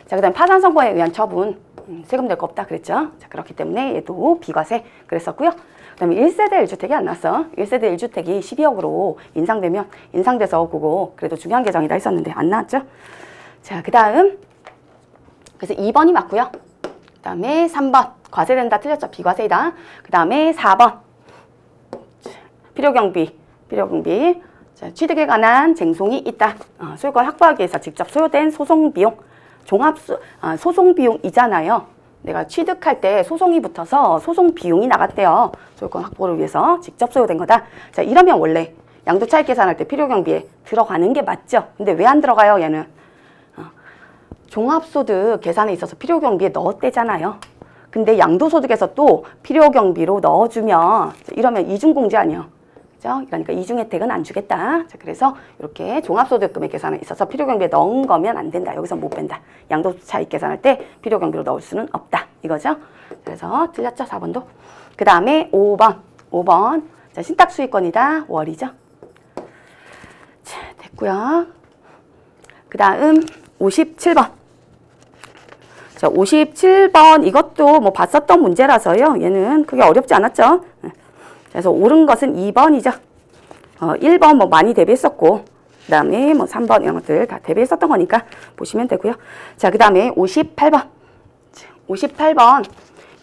자, 그다음 파산 선고에 의한 처분 세금 낼 거 없다 그랬죠. 자, 그렇기 때문에 얘도 비과세 그랬었고요. 그다음에 1세대 1주택이 안 났어. 1세대 1주택이 12억으로 인상되면 인상돼서 그거 그래도 중요한 개정이다 했었는데 안 나왔죠. 자, 그다음 그래서 2번이 맞고요. 그 다음에 3번 과세된다 틀렸죠. 비과세이다. 그 다음에 4번 필요경비 자, 취득에 관한 쟁송이 있다. 소유권 확보하기 위해서 직접 소요된 소송비용 소송비용이잖아요. 내가 취득할 때 소송이 붙어서 소송비용이 나갔대요. 소유권 확보를 위해서 직접 소요된 거다. 자, 이러면 원래 양도차익 계산할 때 필요경비에 들어가는 게 맞죠. 근데 왜 안 들어가요? 얘는 종합소득 계산에 있어서 필요경비에 넣었대잖아요. 근데 양도소득에서 또 필요경비로 넣어주면 이러면 이중공제 아니에요. 그죠? 그러니까 이중 혜택은 안 주겠다. 자, 그래서 이렇게 종합소득금액 계산에 있어서 필요경비에 넣은 거면 안 된다. 여기서 못 뺀다. 양도차익 계산할 때 필요경비로 넣을 수는 없다. 이거죠? 그래서 틀렸죠? 4번도. 그 다음에 5번. 자, 신탁수익권이다. 월이죠? 자, 됐고요. 그 다음 57번. 자, 57번 이것도 뭐 봤었던 문제라서요. 얘는 크게 어렵지 않았죠. 그래서 옳은 것은 2번이죠. 1번 뭐 많이 대비했었고 그 다음에 뭐 3번 이런 것들 다 대비했었던 거니까 보시면 되고요. 자, 그 다음에 58번. 58번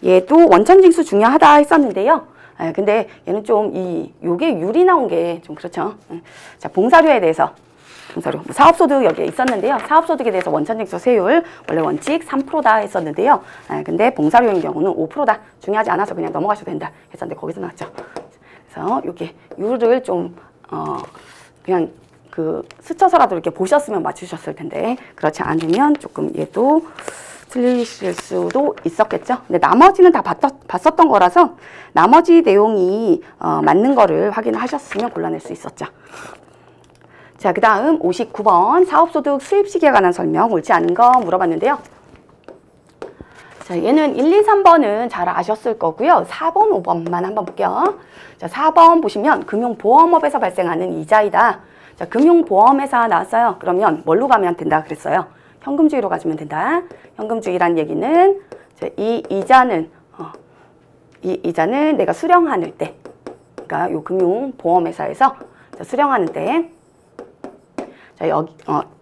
얘도 원천징수 중요하다 했었는데요. 근데 얘는 좀 요게 유리 나온 게 좀 그렇죠. 자, 봉사료에 대해서 봉사료, 사업소득 여기에 있었는데요. 사업소득에 대해서 원천징수 세율 원래 원칙 3%다 했었는데요. 근데 봉사료인 경우는 5%다. 중요하지 않아서 그냥 넘어가셔도 된다 했었는데 거기서 나왔죠. 그래서 이게 유를 좀 그냥 그 스쳐서라도 이렇게 보셨으면 맞추셨을 텐데 그렇지 않으면 조금 얘도 틀리실 수도 있었겠죠. 근데 나머지는 다 봤었던 거라서 나머지 내용이 맞는 거를 확인하셨으면 골라낼 수 있었죠. 자, 그 다음 59번 사업소득 수입시기에 관한 설명 옳지 않은 거 물어봤는데요. 자, 얘는 1, 2, 3번은 잘 아셨을 거고요. 4번, 5번만 한번 볼게요. 자, 4번 보시면 금융보험업에서 발생하는 이자이다. 자, 금융보험회사 나왔어요. 그러면 뭘로 가면 된다 그랬어요? 현금주의로 가주면 된다. 현금주의란 얘기는 이 이자는 내가 수령하는 때, 그러니까 요 금융보험회사에서 수령하는 때, 자, 여기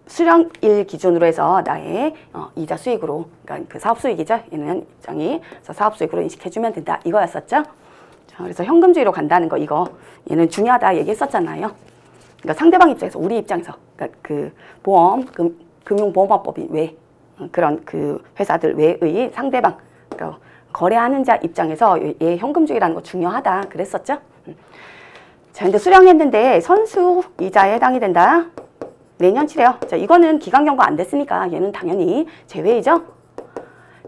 수령일 기준으로 해서 나의 이자 수익으로, 그러니까 그 사업 수익이죠. 얘는 입장이 사업 수익으로 인식해주면 된다. 이거였었죠. 자, 그래서 현금주의로 간다는 거 이거 얘는 중요하다 얘기했었잖아요. 그러니까 상대방 입장에서 우리 입장에서 그러니까 그 금융보험업법이 외 그런 그 회사들 외의 상대방 그러니까 거래하는 자 입장에서 얘 현금주의라는 거 중요하다 그랬었죠. 자, 근데 수령했는데 선수 이자에 해당이 된다. 내년치래요. 자, 이거는 기간 경과 안 됐으니까 얘는 당연히 제외이죠.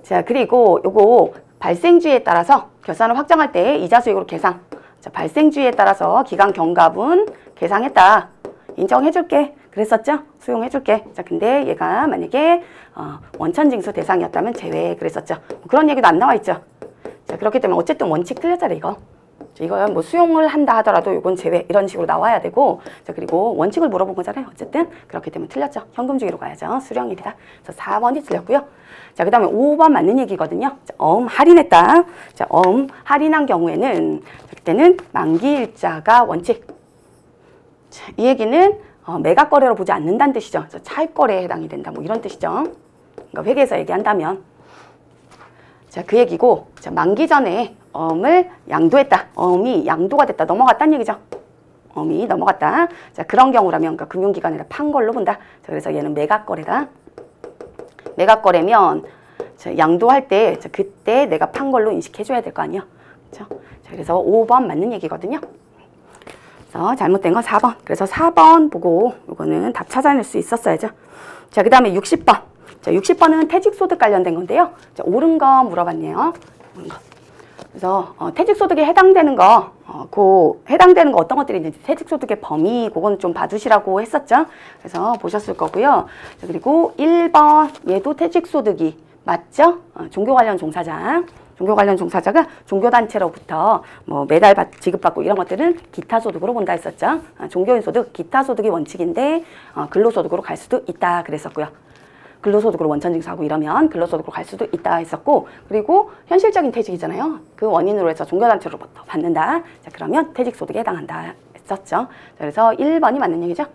자, 그리고 요거 발생주의에 따라서 결산을 확정할 때 이자 수익으로 계산. 자, 발생주의에 따라서 기간 경과분 계상했다. 인정해줄게. 그랬었죠? 수용해줄게. 자, 근데 얘가 만약에 원천징수 대상이었다면 제외 그랬었죠. 그런 얘기도 안 나와 있죠. 자, 그렇기 때문에 어쨌든 원칙 틀렸잖아요, 이거. 자, 이거 뭐 수용을 한다 하더라도 이건 제외 이런 식으로 나와야 되고, 자, 그리고 원칙을 물어본 거잖아요. 어쨌든 그렇기 때문에 틀렸죠. 현금주의로 가야죠. 수령일이다. 그래서 4번이 틀렸고요. 자, 그 다음에 5번 맞는 얘기거든요. 자, 할인했다. 자, 할인한 경우에는 그때는 만기일자가 원칙. 자, 이 얘기는 매각거래로 보지 않는다는 뜻이죠. 차입거래에 해당이 된다. 뭐 이런 뜻이죠. 그러니까 회계에서 얘기한다면. 자, 그 얘기고, 자, 만기 전에 을 양도했다. 이 양도가 됐다. 넘어갔다는 얘기죠. 이 넘어갔다. 자, 그런 경우라면, 그러니까 금융기관에다 판 걸로 본다. 자, 그래서 얘는 매각거래다. 매각거래면, 자, 양도할 때, 자, 그때 내가 판 걸로 인식해줘야 될 거 아니에요. 그렇죠? 자, 그래서 5번 맞는 얘기거든요. 그래서 잘못된 건 4번. 그래서 4번 보고, 이거는 답 찾아낼 수 있었어야죠. 자, 그 다음에 60번. 자, 60번은 퇴직소득 관련된 건데요. 자, 옳은 거 물어봤네요. 옳은 거. 그래서 퇴직소득에 해당되는 거, 해당되는 거 어떤 것들이 있는지 퇴직소득의 범위, 그건 좀 봐두시라고 했었죠. 그래서 보셨을 거고요. 자, 그리고 1번, 얘도 퇴직소득이 맞죠? 종교 관련 종사자. 종교 관련 종사자가 종교단체로부터 뭐 매달 지급받고 이런 것들은 기타소득으로 본다 했었죠. 종교인 소득, 기타소득이 원칙인데 근로소득으로 갈 수도 있다 그랬었고요. 근로소득으로 원천징수하고 이러면 근로소득으로 갈 수도 있다 했었고, 그리고 현실적인 퇴직이잖아요. 그 원인으로 해서 종교단체로부터 받는다. 자, 그러면 퇴직소득에 해당한다 했었죠. 자, 그래서 1번이 맞는 얘기죠.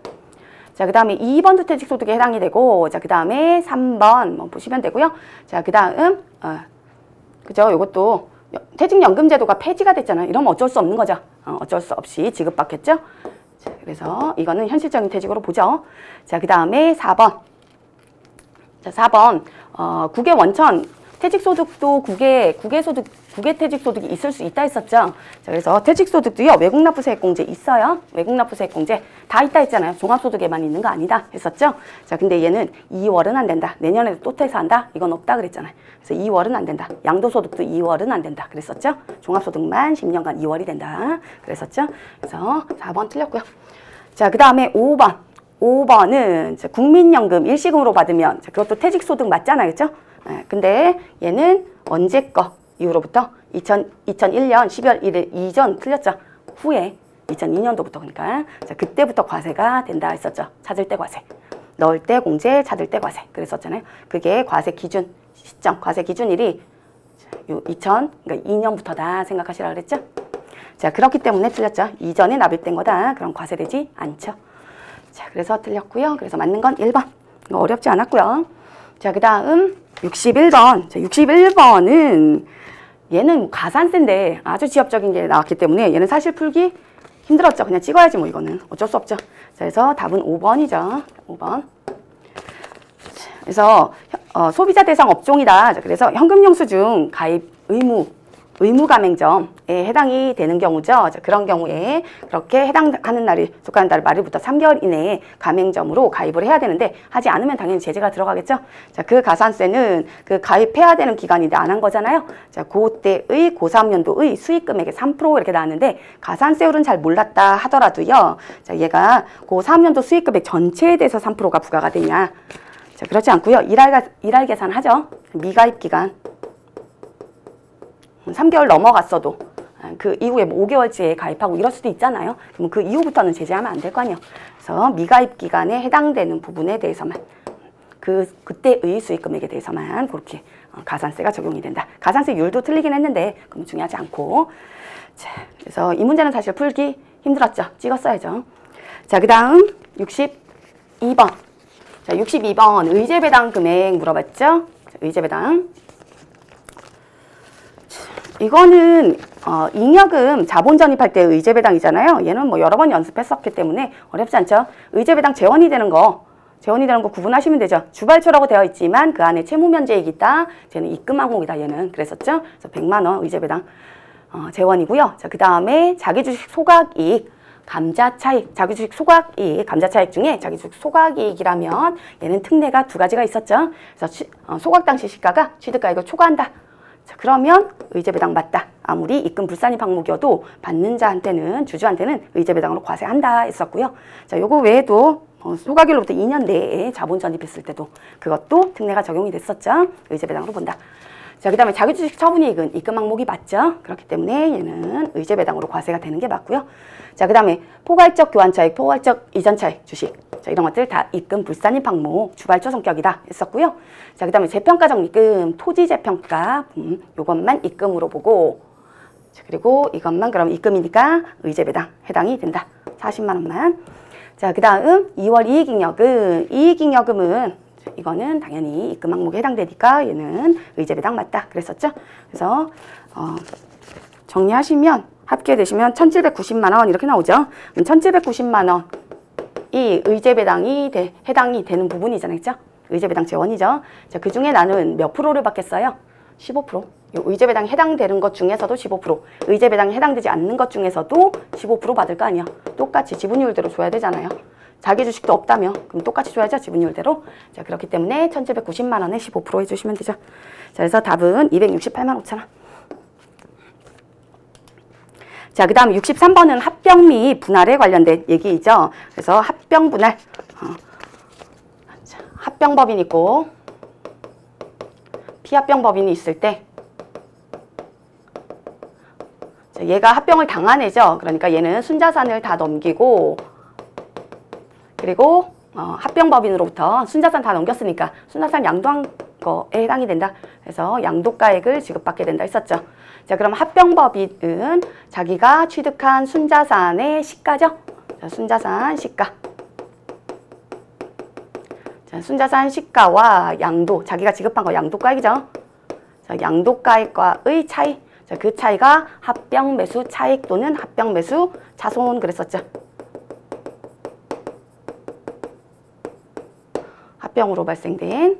자, 그 다음에 2번도 퇴직소득에 해당이 되고, 자, 그 다음에 3번 뭐 보시면 되고요. 자, 그 다음 그죠? 이것도 퇴직연금제도가 폐지가 됐잖아요. 이러면 어쩔 수 없는 거죠. 어쩔 수 없이 지급받겠죠. 자, 그래서 이거는 현실적인 퇴직으로 보죠. 자, 그 다음에 4번. 국외 원천, 퇴직소득도 국외 부계퇴직소득이 있을 수 있다 했었죠. 자, 그래서 퇴직소득도요, 외국납부세액공제 있어요. 외국납부세액공제 다 있다 했잖아요. 종합소득에만 있는 거 아니다 했었죠. 자, 근데 얘는 2월은 안 된다. 내년에도 또 퇴사한다. 이건 없다 그랬잖아요. 그래서 2월은 안 된다. 양도소득도 2월은 안 된다 그랬었죠. 종합소득만 10년간 2월이 된다 그랬었죠. 그래서 4번 틀렸고요. 자, 그 다음에 5번. 5번은 국민연금 일시금으로 받으면 그것도 퇴직소득 맞잖아요. 그죠? 근데 얘는 언제 거 이후로부터 2001년 12월 1일 이전 틀렸죠. 후에 2002년도부터 그러니까 자, 그때부터 과세가 된다 했었죠. 찾을 때 과세. 넣을 때 공제, 찾을 때 과세. 그랬었잖아요. 그게 과세 기준 시점, 과세 기준일이 그러니까 2년부터다 생각하시라 그랬죠. 자, 그렇기 때문에 틀렸죠. 이전에 납입된 거다. 그럼 과세되지 않죠. 자, 그래서 틀렸고요. 그래서 맞는 건 1번. 이거 어렵지 않았고요. 자, 그 다음 61번. 자, 61번은 얘는 가산세인데 아주 지엽적인 게 나왔기 때문에 얘는 사실 풀기 힘들었죠. 그냥 찍어야지 뭐 이거는. 어쩔 수 없죠. 자, 그래서 답은 5번이죠. 5번. 그래서 소비자 대상 업종이다. 자, 그래서 현금영수증 가입 의무 가맹점에 해당이 되는 경우죠. 자, 그런 경우에 그렇게 해당하는 날이 속하는 달 말일부터 3개월 이내에 가맹점으로 가입을 해야 되는데 하지 않으면 당연히 제재가 들어가겠죠. 자, 그 가산세는 그 가입해야 되는 기간인데 안 한 거잖아요. 자, 그때의 고3년도의 수익금액의 3% 이렇게 나왔는데 가산세율은 잘 몰랐다 하더라도요. 자, 얘가 고3년도 수익금액 전체에 대해서 3%가 부과가 되냐. 자, 그렇지 않고요. 일할 계산하죠. 미가입 기간. 3개월 넘어갔어도 그 이후에 뭐 5개월치에 가입하고 이럴 수도 있잖아요. 그럼 그 이후부터는 제재하면 안 될 거 아니에요. 그래서 미가입 기간에 해당되는 부분에 대해서만 그때의 수익금액에 대해서만 그렇게 가산세가 적용이 된다. 가산세율도 틀리긴 했는데 그건 중요하지 않고. 자, 그래서 이 문제는 사실 풀기 힘들었죠. 찍었어야죠. 자, 그 다음 62번. 자, 62번 의제배당 금액 물어봤죠. 자, 의제배당. 이거는 잉여금 자본 전입할 때 의제배당이잖아요. 얘는 뭐 여러 번 연습했었기 때문에 어렵지 않죠. 의제배당 재원이 되는 거 구분하시면 되죠. 주발초라고 되어 있지만 그 안에 채무면제액이 있다. 쟤는 입금 항목이다. 얘는 그랬었죠. 그래서 100만 원 의제배당 재원이고요. 자, 그 다음에 자기주식 소각이익 감자차익, 자기주식 소각이익, 감자차익 중에 자기주식 소각이익이라면 얘는 특례가 2가지가 있었죠. 그래서 소각 당시 시가가 취득가액을 초과한다. 자, 그러면 의제배당 맞다. 아무리 입금 불산입 항목이어도 받는 자한테는, 주주한테는 의제배당으로 과세한다 했었고요. 자, 요거 외에도 소각일로부터 2년 내에 자본 전입했을 때도 그것도 특례가 적용이 됐었죠. 의제배당으로 본다. 자, 그 다음에 자기주식 처분이익은 입금 항목이 맞죠. 그렇기 때문에 얘는 의제배당으로 과세가 되는 게 맞고요. 자, 그 다음에 포괄적 교환차익, 포괄적 이전차익 주식. 자, 이런 것들 다 입금 불산입 항목 주발초 성격이다 했었고요. 자, 그 다음에 재평가적 입금, 토지 재평가 요것만 입금으로 보고, 자, 그리고 이것만 그럼 입금이니까 의제배당 해당이 된다. 40만 원만. 자, 그 다음 2월 이익잉여금은 이거는 당연히 입금 항목에 해당되니까 얘는 의제배당 맞다 그랬었죠. 그래서 정리하시면 합계되시면 1790만 원 이렇게 나오죠. 1790만 원 이 의제배당이 해당이 되는 부분이잖아요. 그죠? 의제배당 재원이죠. 자, 그 중에 나는 몇 프로를 받겠어요? 15%. 요 의제배당이 해당되는 것 중에서도 15%, 의제배당이 해당되지 않는 것 중에서도 15% 받을 거 아니야. 똑같이 지분율대로 줘야 되잖아요. 자기 주식도 없다며 그럼 똑같이 줘야죠. 지분율대로. 자, 그렇기 때문에 1790만 원에 15% 해주시면 되죠. 자, 그래서 답은 268만 5천 원. 자, 그 다음 63번은 합병 및 분할에 관련된 얘기이죠. 그래서 합병 분할. 합병법인 있고 피합병법인이 있을 때 자, 얘가 합병을 당한 애죠. 그러니까 얘는 순자산을 다 넘기고 그리고 합병법인으로부터 순자산 다 넘겼으니까 순자산 양도한 거에 해당이 된다. 그래서 양도가액을 지급받게 된다 했었죠. 자, 그럼 합병법인은 자기가 취득한 순자산의 시가죠. 자, 순자산 시가. 자, 순자산 시가와 양도, 자기가 지급한 거 양도가액이죠. 자, 양도가액과의 차이. 자, 그 차이가 합병 매수 차익 또는 합병 매수 차손 그랬었죠. 합병으로 발생된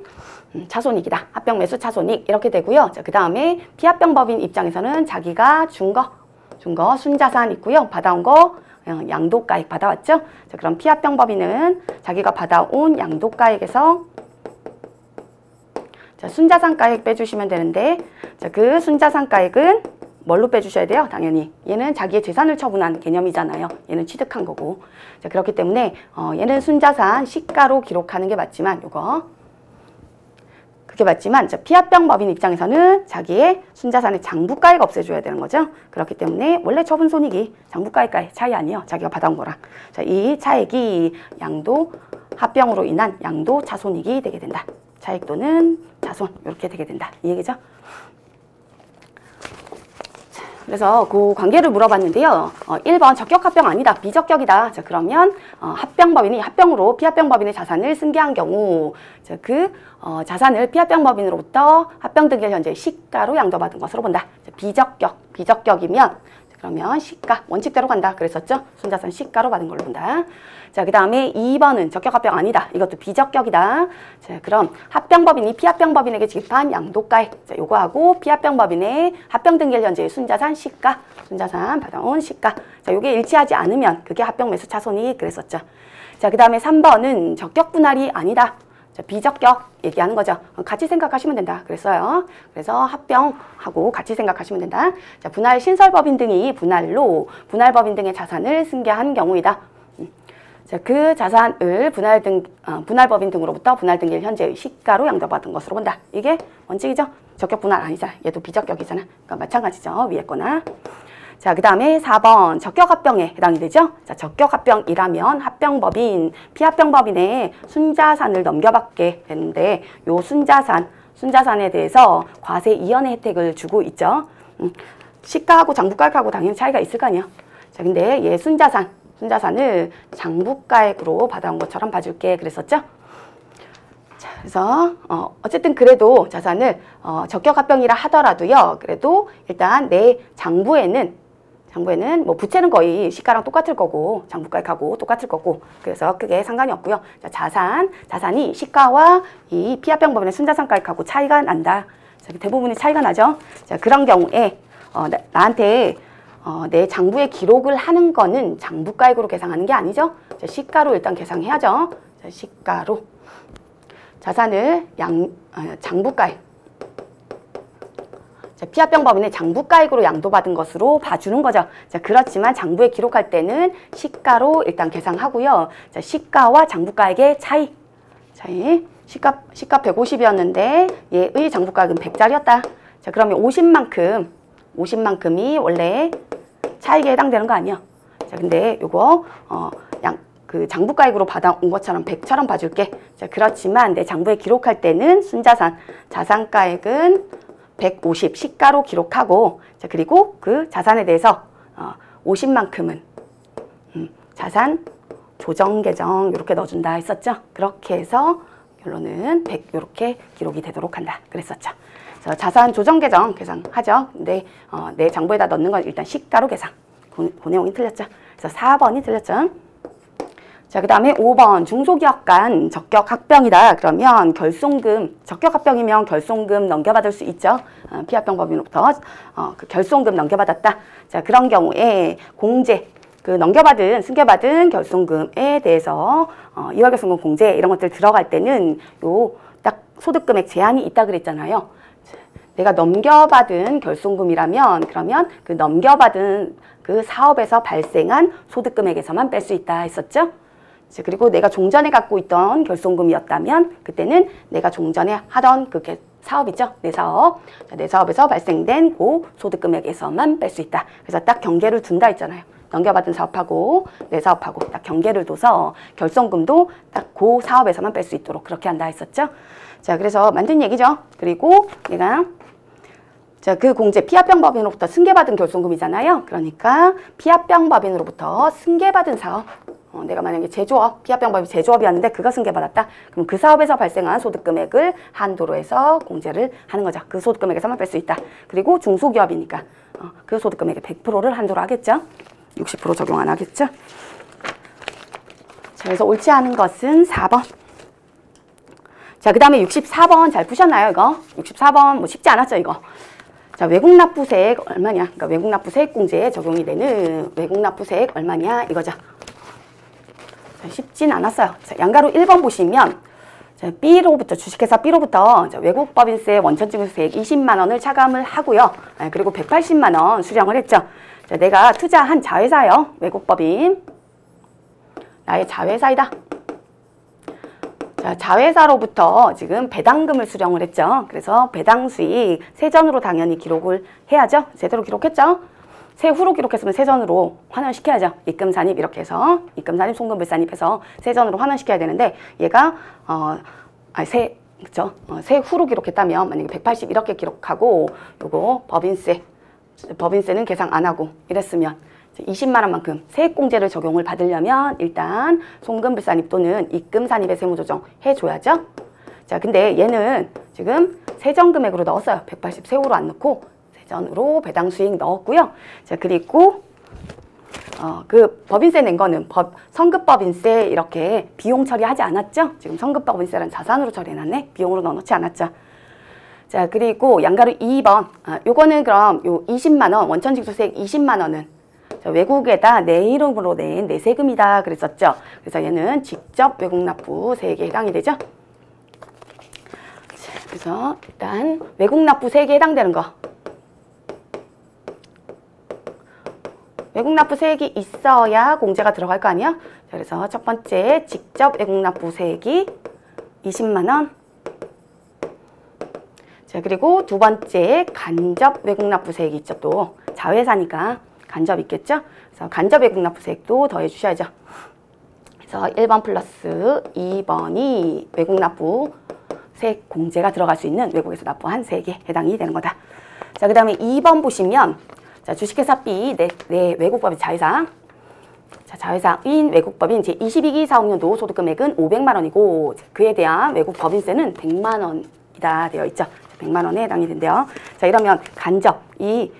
차손익이다. 합병 매수 차손익 이렇게 되고요. 자, 그 다음에 피합병 법인 입장에서는 자기가 준 거 순자산 있고요. 받아온 거 양도가액 받아왔죠. 자, 그럼 피합병 법인은 자기가 받아온 양도가액에서 자, 순자산가액 빼주시면 되는데, 자, 그 순자산가액은 뭘로 빼주셔야 돼요? 당연히 얘는 자기의 재산을 처분한 개념이잖아요. 얘는 취득한 거고. 자, 그렇기 때문에 얘는 순자산 시가로 기록하는 게 맞지만 그게 맞지만 자, 피합병 법인 입장에서는 자기의 순자산의 장부가액 없애줘야 되는 거죠. 그렇기 때문에 원래 처분 손익이 장부가액과의 차이 아니에요. 자기가 받아온 거랑. 자, 이 차액이 양도 합병으로 인한 양도 차손익이 되게 된다. 차액 또는 자손 이렇게 되게 된다. 이 얘기죠. 그래서 그 관계를 물어봤는데요. 1번 적격합병 아니다. 비적격이다. 자, 그러면 합병법인이 합병으로 피합병법인의 자산을 승계한 경우 자, 그 자산을 피합병법인으로부터 합병등기일 현재 시가로 양도받은 것으로 본다. 자, 비적격이면 그러면 시가 원칙대로 간다. 그랬었죠. 순자산 시가로 받은 걸로 본다. 자, 그 다음에 2번은 적격합병 아니다. 이것도 비적격이다. 자, 그럼 합병법인이 피합병법인에게 지급한 양도가액. 자, 요거하고 피합병법인의 합병등기일 현재의 순자산 시가. 순자산 받아온 시가. 자, 요게 일치하지 않으면 그게 합병매수 차손익 그랬었죠. 자, 그 다음에 3번은 적격분할이 아니다. 자, 비적격 얘기하는 거죠. 같이 생각하시면 된다. 그랬어요. 그래서 합병하고 같이 생각하시면 된다. 자, 분할 신설법인 등이 분할법인 등의 자산을 승계한 경우이다. 자, 그 자산을 분할법인 등으로부터 분할등기일 현재의 시가로 양도받은 것으로 본다. 이게 원칙이죠. 적격분할 아니잖아. 얘도 비적격이잖아. 그러니까 마찬가지죠. 위에 거나. 자, 그 다음에 4번 적격합병에 해당이 되죠. 자, 적격합병이라면 합병법인, 피합병법인의 순자산을 넘겨받게 되는데 요 순자산에 대해서 과세 이연의 혜택을 주고 있죠. 시가하고 장부가액하고 당연히 차이가 있을 거 아니에요. 자, 근데 얘 순자산을 장부가액으로 받아온 것처럼 봐줄게 그랬었죠. 자, 그래서 어쨌든 그래도 자산을 적격합병이라 하더라도요. 그래도 일단 내 장부에는 뭐 부채는 거의 시가랑 똑같을 거고 장부가액하고 똑같을 거고 그래서 크게 상관이 없고요. 자, 자산이 시가와 이 피합병법인의 순자산가액하고 차이가 난다. 자, 대부분이 차이가 나죠. 자, 그런 경우에 나한테 내 장부에 기록을 하는 거는 장부가액으로 계상하는 게 아니죠. 자, 시가로 일단 계상해야죠. 자, 시가로 자산을 장부가액 자, 피합병법인의 장부가액으로 양도받은 것으로 봐주는 거죠. 자, 그렇지만 장부에 기록할 때는 시가로 일단 계상하고요. 자, 시가와 장부가액의 차이. 시가 150이었는데 얘의 장부가액은 100짜리였다. 자, 그러면 50만큼이 원래 차익에 해당되는 거 아니야. 자, 근데 요거 그 장부가액으로 받아온 것처럼 100처럼 봐줄게. 자, 그렇지만 내 장부에 기록할 때는 자산가액은 150 시가로 기록하고 자, 그리고 그 자산에 대해서 50만큼은 자산 조정 계정 이렇게 넣어준다 했었죠. 그렇게 해서 결론은 100 이렇게 기록이 되도록 한다 그랬었죠. 그래서 자산 조정 계정 계산하죠. 근데 내 장부에다 넣는 건 일단 시가로 계산. 그 내용이 틀렸죠. 그래서 4번이 틀렸죠. 자, 그 다음에 5번 중소기업 간 적격합병이다. 그러면 적격합병이면 결손금 넘겨받을 수 있죠. 피합병법인으로부터 그 결손금 넘겨받았다. 자, 그런 경우에 공제, 승계받은 결손금에 대해서 이월결손금 공제 이런 것들 들어갈 때는 요 딱 소득금액 제한이 있다 그랬잖아요. 내가 넘겨받은 결손금이라면 그러면 그 넘겨받은 그 사업에서 발생한 소득금액에서만 뺄 수 있다 했었죠. 그리고 내가 종전에 갖고 있던 결손금이었다면 그때는 내가 종전에 하던 그 사업 있죠? 내 사업에서 발생된 그 소득금액에서만 뺄 수 있다. 그래서 딱 경계를 둔다 했잖아요. 넘겨받은 사업하고 내 사업하고 딱 경계를 둬서 결손금도 딱 그 사업에서만 뺄 수 있도록 그렇게 한다 했었죠. 자, 그래서 만든 얘기죠. 그리고 내가 그 공제 피합병법인으로부터 승계받은 결손금이잖아요. 그러니까 피합병법인으로부터 승계받은 사업 내가 만약에 피합병법이 제조업이었는데 그거 승계받았다. 그럼 그 사업에서 발생한 소득금액을 한도로 해서 공제를 하는 거죠. 그 소득금액에서만 뺄 수 있다. 그리고 중소기업이니까 그 소득금액의 100%를 한도로 하겠죠. 60% 적용 안 하겠죠. 자, 그래서 옳지 않은 것은 4번. 자, 그 다음에 64번 잘 푸셨나요, 이거? 64번 뭐 쉽지 않았죠, 이거? 자, 외국납부세액 얼마냐? 그러니까 외국납부세액공제에 적용이 되는 외국납부세액 얼마냐? 이거죠. 자, 쉽진 않았어요. 자, 양가로 1번 보시면 자, B로부터, 주식회사 B로부터 자, 외국법인세 원천징수세액 20만 원을 차감을 하고요. 그리고 180만 원 수령을 했죠. 자, 내가 투자한 자회사요. 외국법인. 나의 자회사이다. 자, 자회사로부터 지금 배당금을 수령을 했죠. 그래서 배당 수익 세전으로 당연히 기록을 해야죠. 제대로 기록했죠. 세후로 기록했으면 세전으로 환원시켜야죠. 입금산입 이렇게 해서 입금산입, 송금불산입해서 세전으로 환원시켜야 되는데 얘가 그쵸? 세후로 기록했다면 만약에 180 이렇게 기록하고 요거 법인세는 계상 안 하고 이랬으면 20만 원만큼 세액공제를 적용을 받으려면 일단 송금불산입 또는 입금산입의 세무조정 해줘야죠. 자, 근데 얘는 지금 세전금액으로 넣었어요. 180 세후로 안 넣고 세전으로 배당수익 넣었고요. 자, 그리고 그 법인세 낸 거는 성급법인세 이렇게 비용 처리하지 않았죠. 지금 성급법인세란 자산으로 처리해놨네. 비용으로 넣어놓지 않았죠. 자, 그리고 양가로 2번 요거는 그럼 요 20만 원 원천징수세액 20만 원은 외국에다 내 이름으로 낸 내 세금이다 그랬었죠. 그래서 얘는 직접 외국납부세액에 해당이 되죠. 자, 그래서 일단 외국납부세액에 해당되는 거. 외국납부세액이 있어야 공제가 들어갈 거 아니야? 자, 그래서 첫 번째 직접 외국납부세액이 20만 원. 자, 그리고 두 번째 간접 외국납부세액이 있죠. 또 자회사니까 간접 있겠죠? 그래서 간접 외국납부세액도 더해 주셔야죠. 그래서 1번 플러스 2번이 외국납부세액 공제가 들어갈 수 있는 외국에서 납부한 세액에 해당이 되는 거다. 자, 그 다음에 2번 보시면 자, 주식회사 B 내 외국법인 자회사. 자, 자회사인 외국법인 제22기 사업년도 소득금액은 500만 원이고 그에 대한 외국법인세는 100만 원이다 되어 있죠. 100만 원에 해당이 된대요. 자, 이러면 간접 이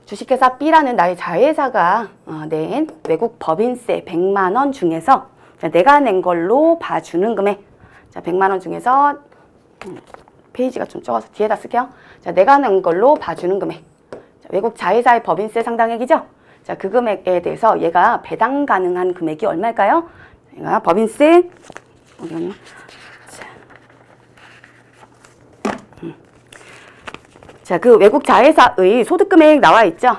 주식회사 B라는 나의 자회사가 낸 외국법인세 100만 원 중에서 자, 내가 낸 걸로 봐주는 금액. 자, 100만 원 중에서 페이지가 좀 적어서 뒤에다 쓸게요. 자, 내가 낸 걸로 봐주는 금액. 자, 외국 자회사의 법인세 상당액이죠. 자, 그 금액에 대해서 얘가 배당 가능한 금액이 얼마일까요? 얘가 법인세 자, 그 외국 자회사의 소득금액 나와 있죠.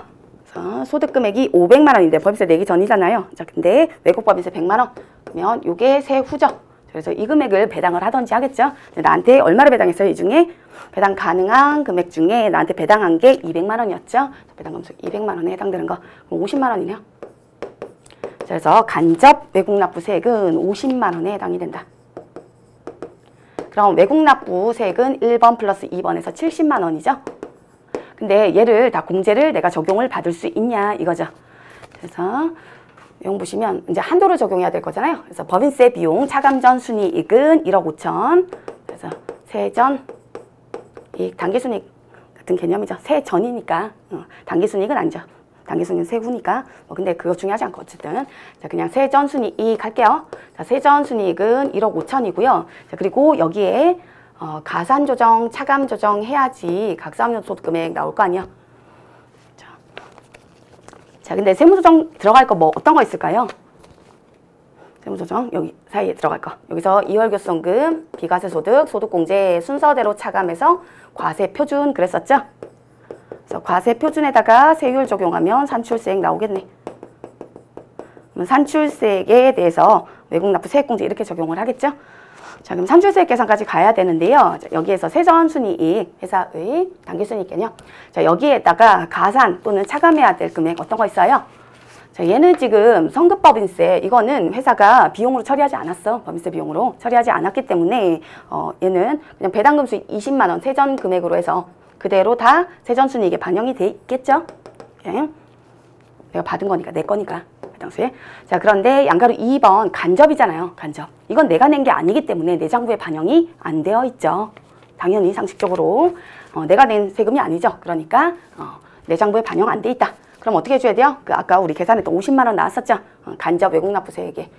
그래서 소득금액이 500만 원인데 법인세 내기 전이잖아요. 자, 근데 외국 법인세 100만 원 그러면 이게 세후죠. 그래서 이 금액을 배당을 하던지 하겠죠. 나한테 얼마를 배당했어요? 이 중에 배당 가능한 금액 중에 나한테 배당한 게 200만 원이었죠. 배당금수 200만 원에 해당되는 거 그럼 50만 원이네요. 자, 그래서 간접 외국납부세액은 50만 원에 해당이 된다. 그럼 외국납부세액은 1번 플러스 2번에서 70만 원이죠. 근데 얘를 다 공제를 내가 적용을 받을 수 있냐 이거죠. 그래서 내용 보시면 이제 한도를 적용해야 될 거잖아요. 그래서 법인세 비용 차감전 순이익은 1억 5천. 그래서 세전 이익 단기순이익 같은 개념이죠. 세전이니까 단기순이익은 아니죠. 단기순이익은 세후니까 근데 그거 중요하지 않고 어쨌든 자, 그냥 세전 순이익 할게요. 자, 세전 순이익은 1억 5천이고요. 자, 그리고 여기에 가산 조정, 차감 조정 해야지 각사업용 소득금액 나올 거 아니야. 자, 근데 세무조정 들어갈 거 뭐 어떤 거 있을까요? 세무조정 여기 사이에 들어갈 거. 여기서 이월교성금, 비과세소득, 소득공제 순서대로 차감해서 과세 표준 그랬었죠? 그래서 과세 표준에다가 세율 적용하면 산출세액 나오겠네. 그럼 산출세액에 대해서 외국납부세액공제 이렇게 적용을 하겠죠? 자, 그럼 산출세액 계산까지 가야 되는데요. 자, 여기에서 세전순이익, 회사의 단기순이익 개념. 자, 여기에다가 가산 또는 차감해야 될 금액 어떤 거 있어요? 자, 얘는 지금 성급법인세, 이거는 회사가 비용으로 처리하지 않았어. 법인세 비용으로 처리하지 않았기 때문에 얘는 그냥 배당금 수익 20만 원 세전 금액으로 해서 그대로 다 세전순이익에 반영이 돼 있겠죠? 네. 내가 받은 거니까, 내 거니까. 배당수에. 자, 그런데 양가로 2번 간접이잖아요. 간접. 이건 내가 낸 게 아니기 때문에 내 장부에 반영이 안 되어 있죠. 당연히 상식적으로 내가 낸 세금이 아니죠. 그러니까 내 장부에 반영 안 돼 있다. 그럼 어떻게 해줘야 돼요? 그 아까 우리 계산했던 50만 원 나왔었죠. 간접 외국납부세액에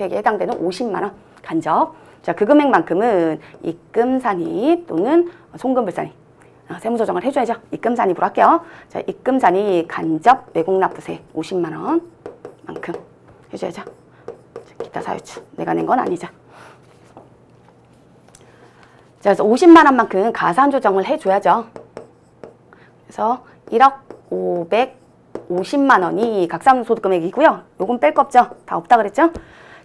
해당되는 50만 원 간접 자, 그 금액만큼은 입금 산입 또는 송금 불산입 세무 조정을 해줘야죠. 입금 산입으로 할게요. 자, 입금 산입 간접 외국 납부세 50만 원만큼 해줘야죠. 기타 사유추 내가 낸 건 아니죠. 자, 그래서 50만 원만큼 가산 조정을 해줘야죠. 그래서 1억 550만 원이 각산소득 금액이고요. 요건 뺄 거 없죠. 다 없다 그랬죠.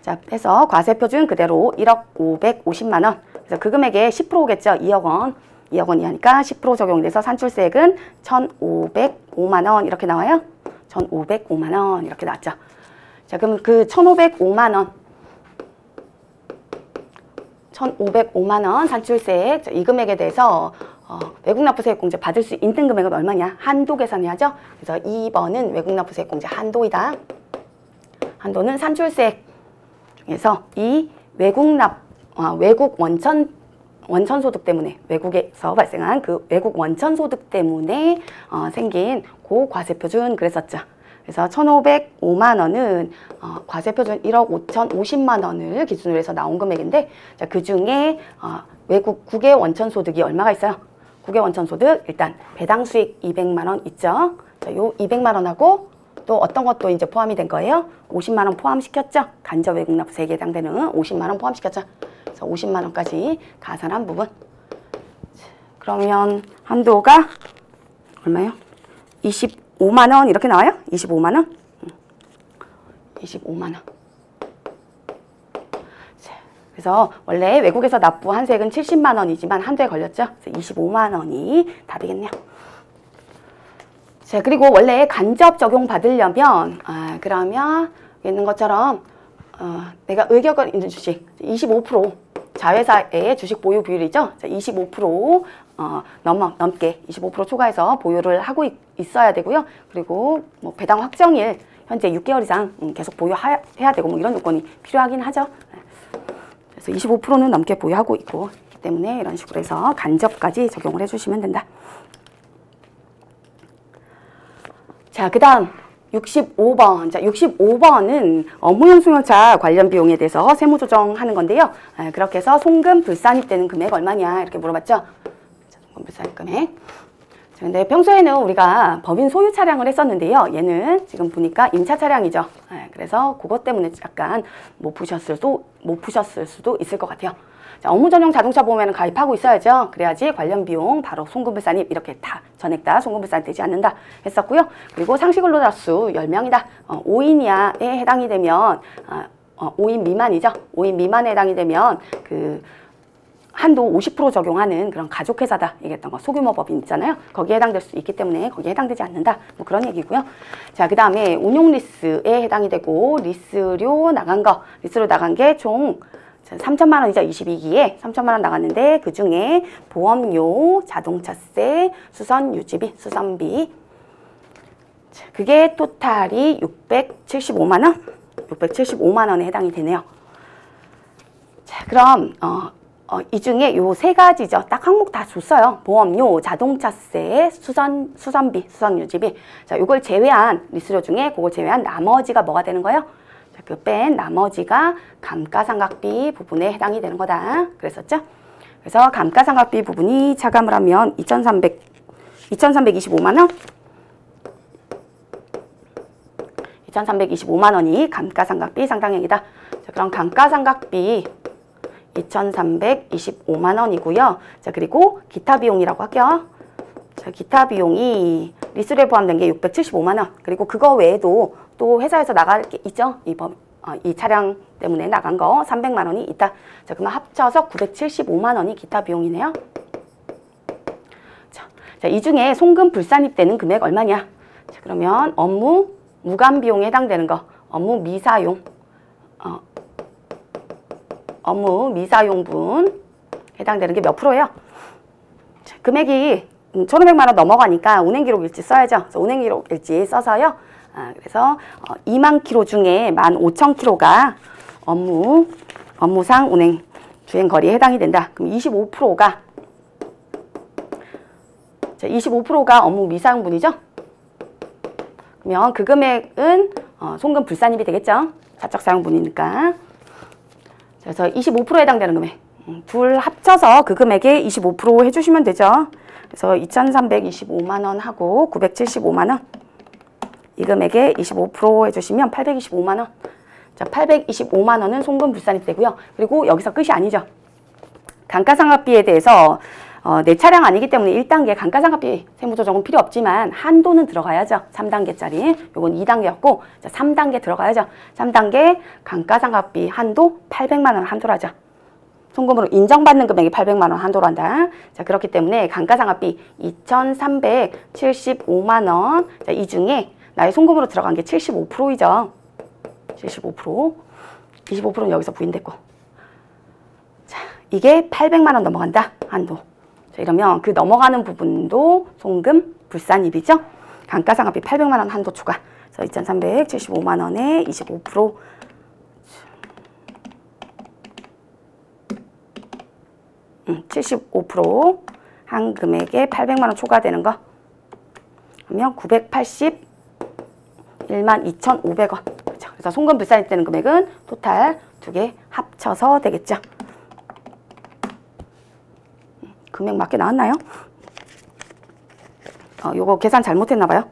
자, 해서 과세표준 그대로 1억 550만 원. 그래서 그 금액의 10%겠죠. 2억 원. 2억 원이니까 10% 적용돼서 산출세액은 1,505만 원 이렇게 나와요. 1,505만 원 이렇게 나왔죠. 자, 그럼 그 1,505만 원 1,505만 원 산출세액 이 금액에 대해서 외국납부세액 공제 받을 수 있는 금액은 얼마냐? 한도 계산해야죠. 그래서 2번은 외국납부세액 공제 한도이다. 한도는 산출세액 중에서 이 외국 원천 소득 때문에 외국에서 발생한 그 외국 원천 소득 때문에 생긴 그 과세표준 그랬었죠. 그래서 1,505만 원은 과세표준 1억 5,050만 원을 기준으로 해서 나온 금액인데, 자, 그 중에 외국 국외 원천 소득이 얼마가 있어요? 국외 원천 소득 일단 배당 수익 200만 원 있죠. 자, 요 200만 원하고 또 어떤 것도 이제 포함이 된 거예요? 50만 원 포함시켰죠. 간접 외국 납부세액에 해당되는 50만 원 포함시켰죠. 그래서 50만 원까지 가산한 부분. 그러면 한도가 얼마예요? 25만 원 이렇게 나와요? 25만 원? 25만 원. 그래서 원래 외국에서 납부한 세액은 70만 원이지만 한도에 걸렸죠? 그래서 25만 원이 답이겠네요. 자, 그리고 원래 간접 적용 받으려면 그러면 있는 것처럼 내가 의결권 있는 주식 25% 자회사의 주식 보유 비율이죠. 25% 넘게 25% 초과해서 보유를 하고 있어야 되고요. 그리고 뭐 배당 확정일 현재 6개월 이상 계속 보유해야 되고 뭐 이런 요건이 필요하긴 하죠. 그래서 25%는 넘게 보유하고 있고 있기 때문에 이런 식으로 해서 간접까지 적용을 해주시면 된다. 자, 그 다음 65번. 자, 65번은 업무용 승용차 관련 비용에 대해서 세무조정하는 건데요. 그렇게 해서 송금 불산입되는 금액 얼마냐 이렇게 물어봤죠. 자, 송금 불산입 금액. 자, 근데 평소에는 우리가 법인 소유 차량을 했었는데요. 얘는 지금 보니까 임차 차량이죠. 그래서 그것 때문에 약간 못 푸셨을 수도 있을 것 같아요. 자, 업무 전용 자동차 보험에는 가입하고 있어야죠. 그래야지 관련 비용 바로 송금불산입 이렇게 다 전액 다 송금불산 되지 않는다 했었고요. 그리고 상시 근로자 수 10명이다. 5인 이하에 해당이 되면 5인 미만이죠. 5인 미만에 해당이 되면 그 한도 50% 적용하는 그런 가족회사다 얘기했던 거 소규모 법인 있잖아요. 거기에 해당될 수 있기 때문에 거기에 해당되지 않는다. 뭐 그런 얘기고요. 자, 그 다음에 운용 리스에 해당이 되고 리스료 나간 게 총 3천만 원이죠. 22기에 3천만 원 나갔는데 그 중에 보험료, 자동차세, 수선 유지비, 수선비 그게 토탈이 675만 원? 675만 원에 해당이 되네요. 자, 그럼 이 중에 요 세 가지죠. 딱 항목 다 줬어요. 보험료, 자동차세, 수선비, 수선유지비. 자, 요걸 제외한 리스료 중에 그걸 제외한 나머지가 뭐가 되는 거예요? 그 뺀 나머지가 감가상각비 부분에 해당이 되는 거다. 그랬었죠? 그래서 감가상각비 부분이 차감을 하면 2,325만 원? 2,325만 원이 감가상각비 상당액이다. 자, 그럼 감가상각비 2,325만 원이고요. 자, 그리고 기타 비용이라고 할게요. 자, 기타 비용이 리스료에 포함된 게 675만 원. 그리고 그거 외에도 또 회사에서 나갈 게 있죠. 이 차량 때문에 나간 거 300만 원이 있다. 자, 그러면 합쳐서 975만 원이 기타 비용이네요. 자, 이 중에 송금 불산입되는 금액 얼마냐? 자, 그러면 업무 무관 비용에 해당되는 거, 업무 미사용, 업무 미사용분 해당되는 게 몇 프로예요? 자, 금액이 1,500만 원 넘어가니까 운행기록일지 써야죠. 그래서 운행기록일지 써서요. 그래서 2만 킬로 중에 15,000킬로가 업무상 운행 주행거리에 해당이 된다. 그럼 25%가 자, 25%가 업무 미사용분이죠. 그러면 그 금액은 송금 불산입이 되겠죠. 사적 사용분이니까. 자, 그래서 25%에 해당되는 금액. 둘 합쳐서 그 금액에 25% 해주시면 되죠. 그래서 2,325만 원 하고 975만 원. 이 금액에 25% 해주시면 825만 원. 자, 825만 원은 송금 불산입 되고요. 그리고 여기서 끝이 아니죠. 감가상각비에 대해서 내 차량 아니기 때문에 1단계 감가상각비 세무조정은 필요 없지만 한도는 들어가야죠. 3단계짜리. 요건 2단계였고 자, 3단계 들어가야죠. 3단계 감가상각비 한도 800만 원 한도라죠. 송금으로 인정받는 금액이 800만 원 한도로 한다. 자, 그렇기 때문에 감가상각비 2,375만 원. 자, 이 중에 나의 송금으로 들어간 게 75%이죠. 75%. 25%는 여기서 부인됐고. 자, 이게 800만 원 넘어간다. 한도. 자, 이러면 그 넘어가는 부분도 송금 불산입이죠. 감가상각비 800만 원 한도 추가. 그래서 2,375만 원에 25%. 75% 한 금액에 800만 원 초과되는 거. 그러면 981만 2,500원. 그렇죠. 그래서 송금 불산이 되는 금액은 토탈 두 개 합쳐서 되겠죠. 금액 맞게 나왔나요? 요거 계산 잘못했나 봐요.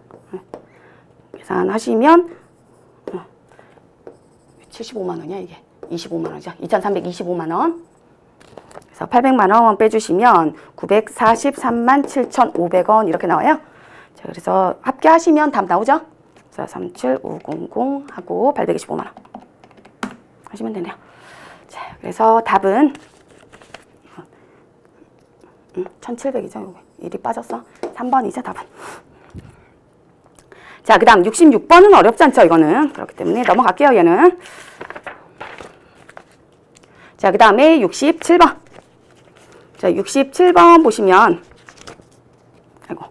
계산하시면 75만 원이야 이게. 25만 원이죠. 2,325만 원. 그래서 800만 원 빼주시면 943만 7,500원 이렇게 나와요. 자, 그래서 합계하시면 답 나오죠? 그래서 37500 하고 825만 원 하시면 되네요. 자, 그래서 답은 1700이죠. 일이 빠졌어. 3번이죠, 답은. 자, 그 다음 66번은 어렵지 않죠, 이거는. 그렇기 때문에 넘어갈게요, 얘는. 자, 그 다음에 67번. 자, 67번 보시면, 아이고.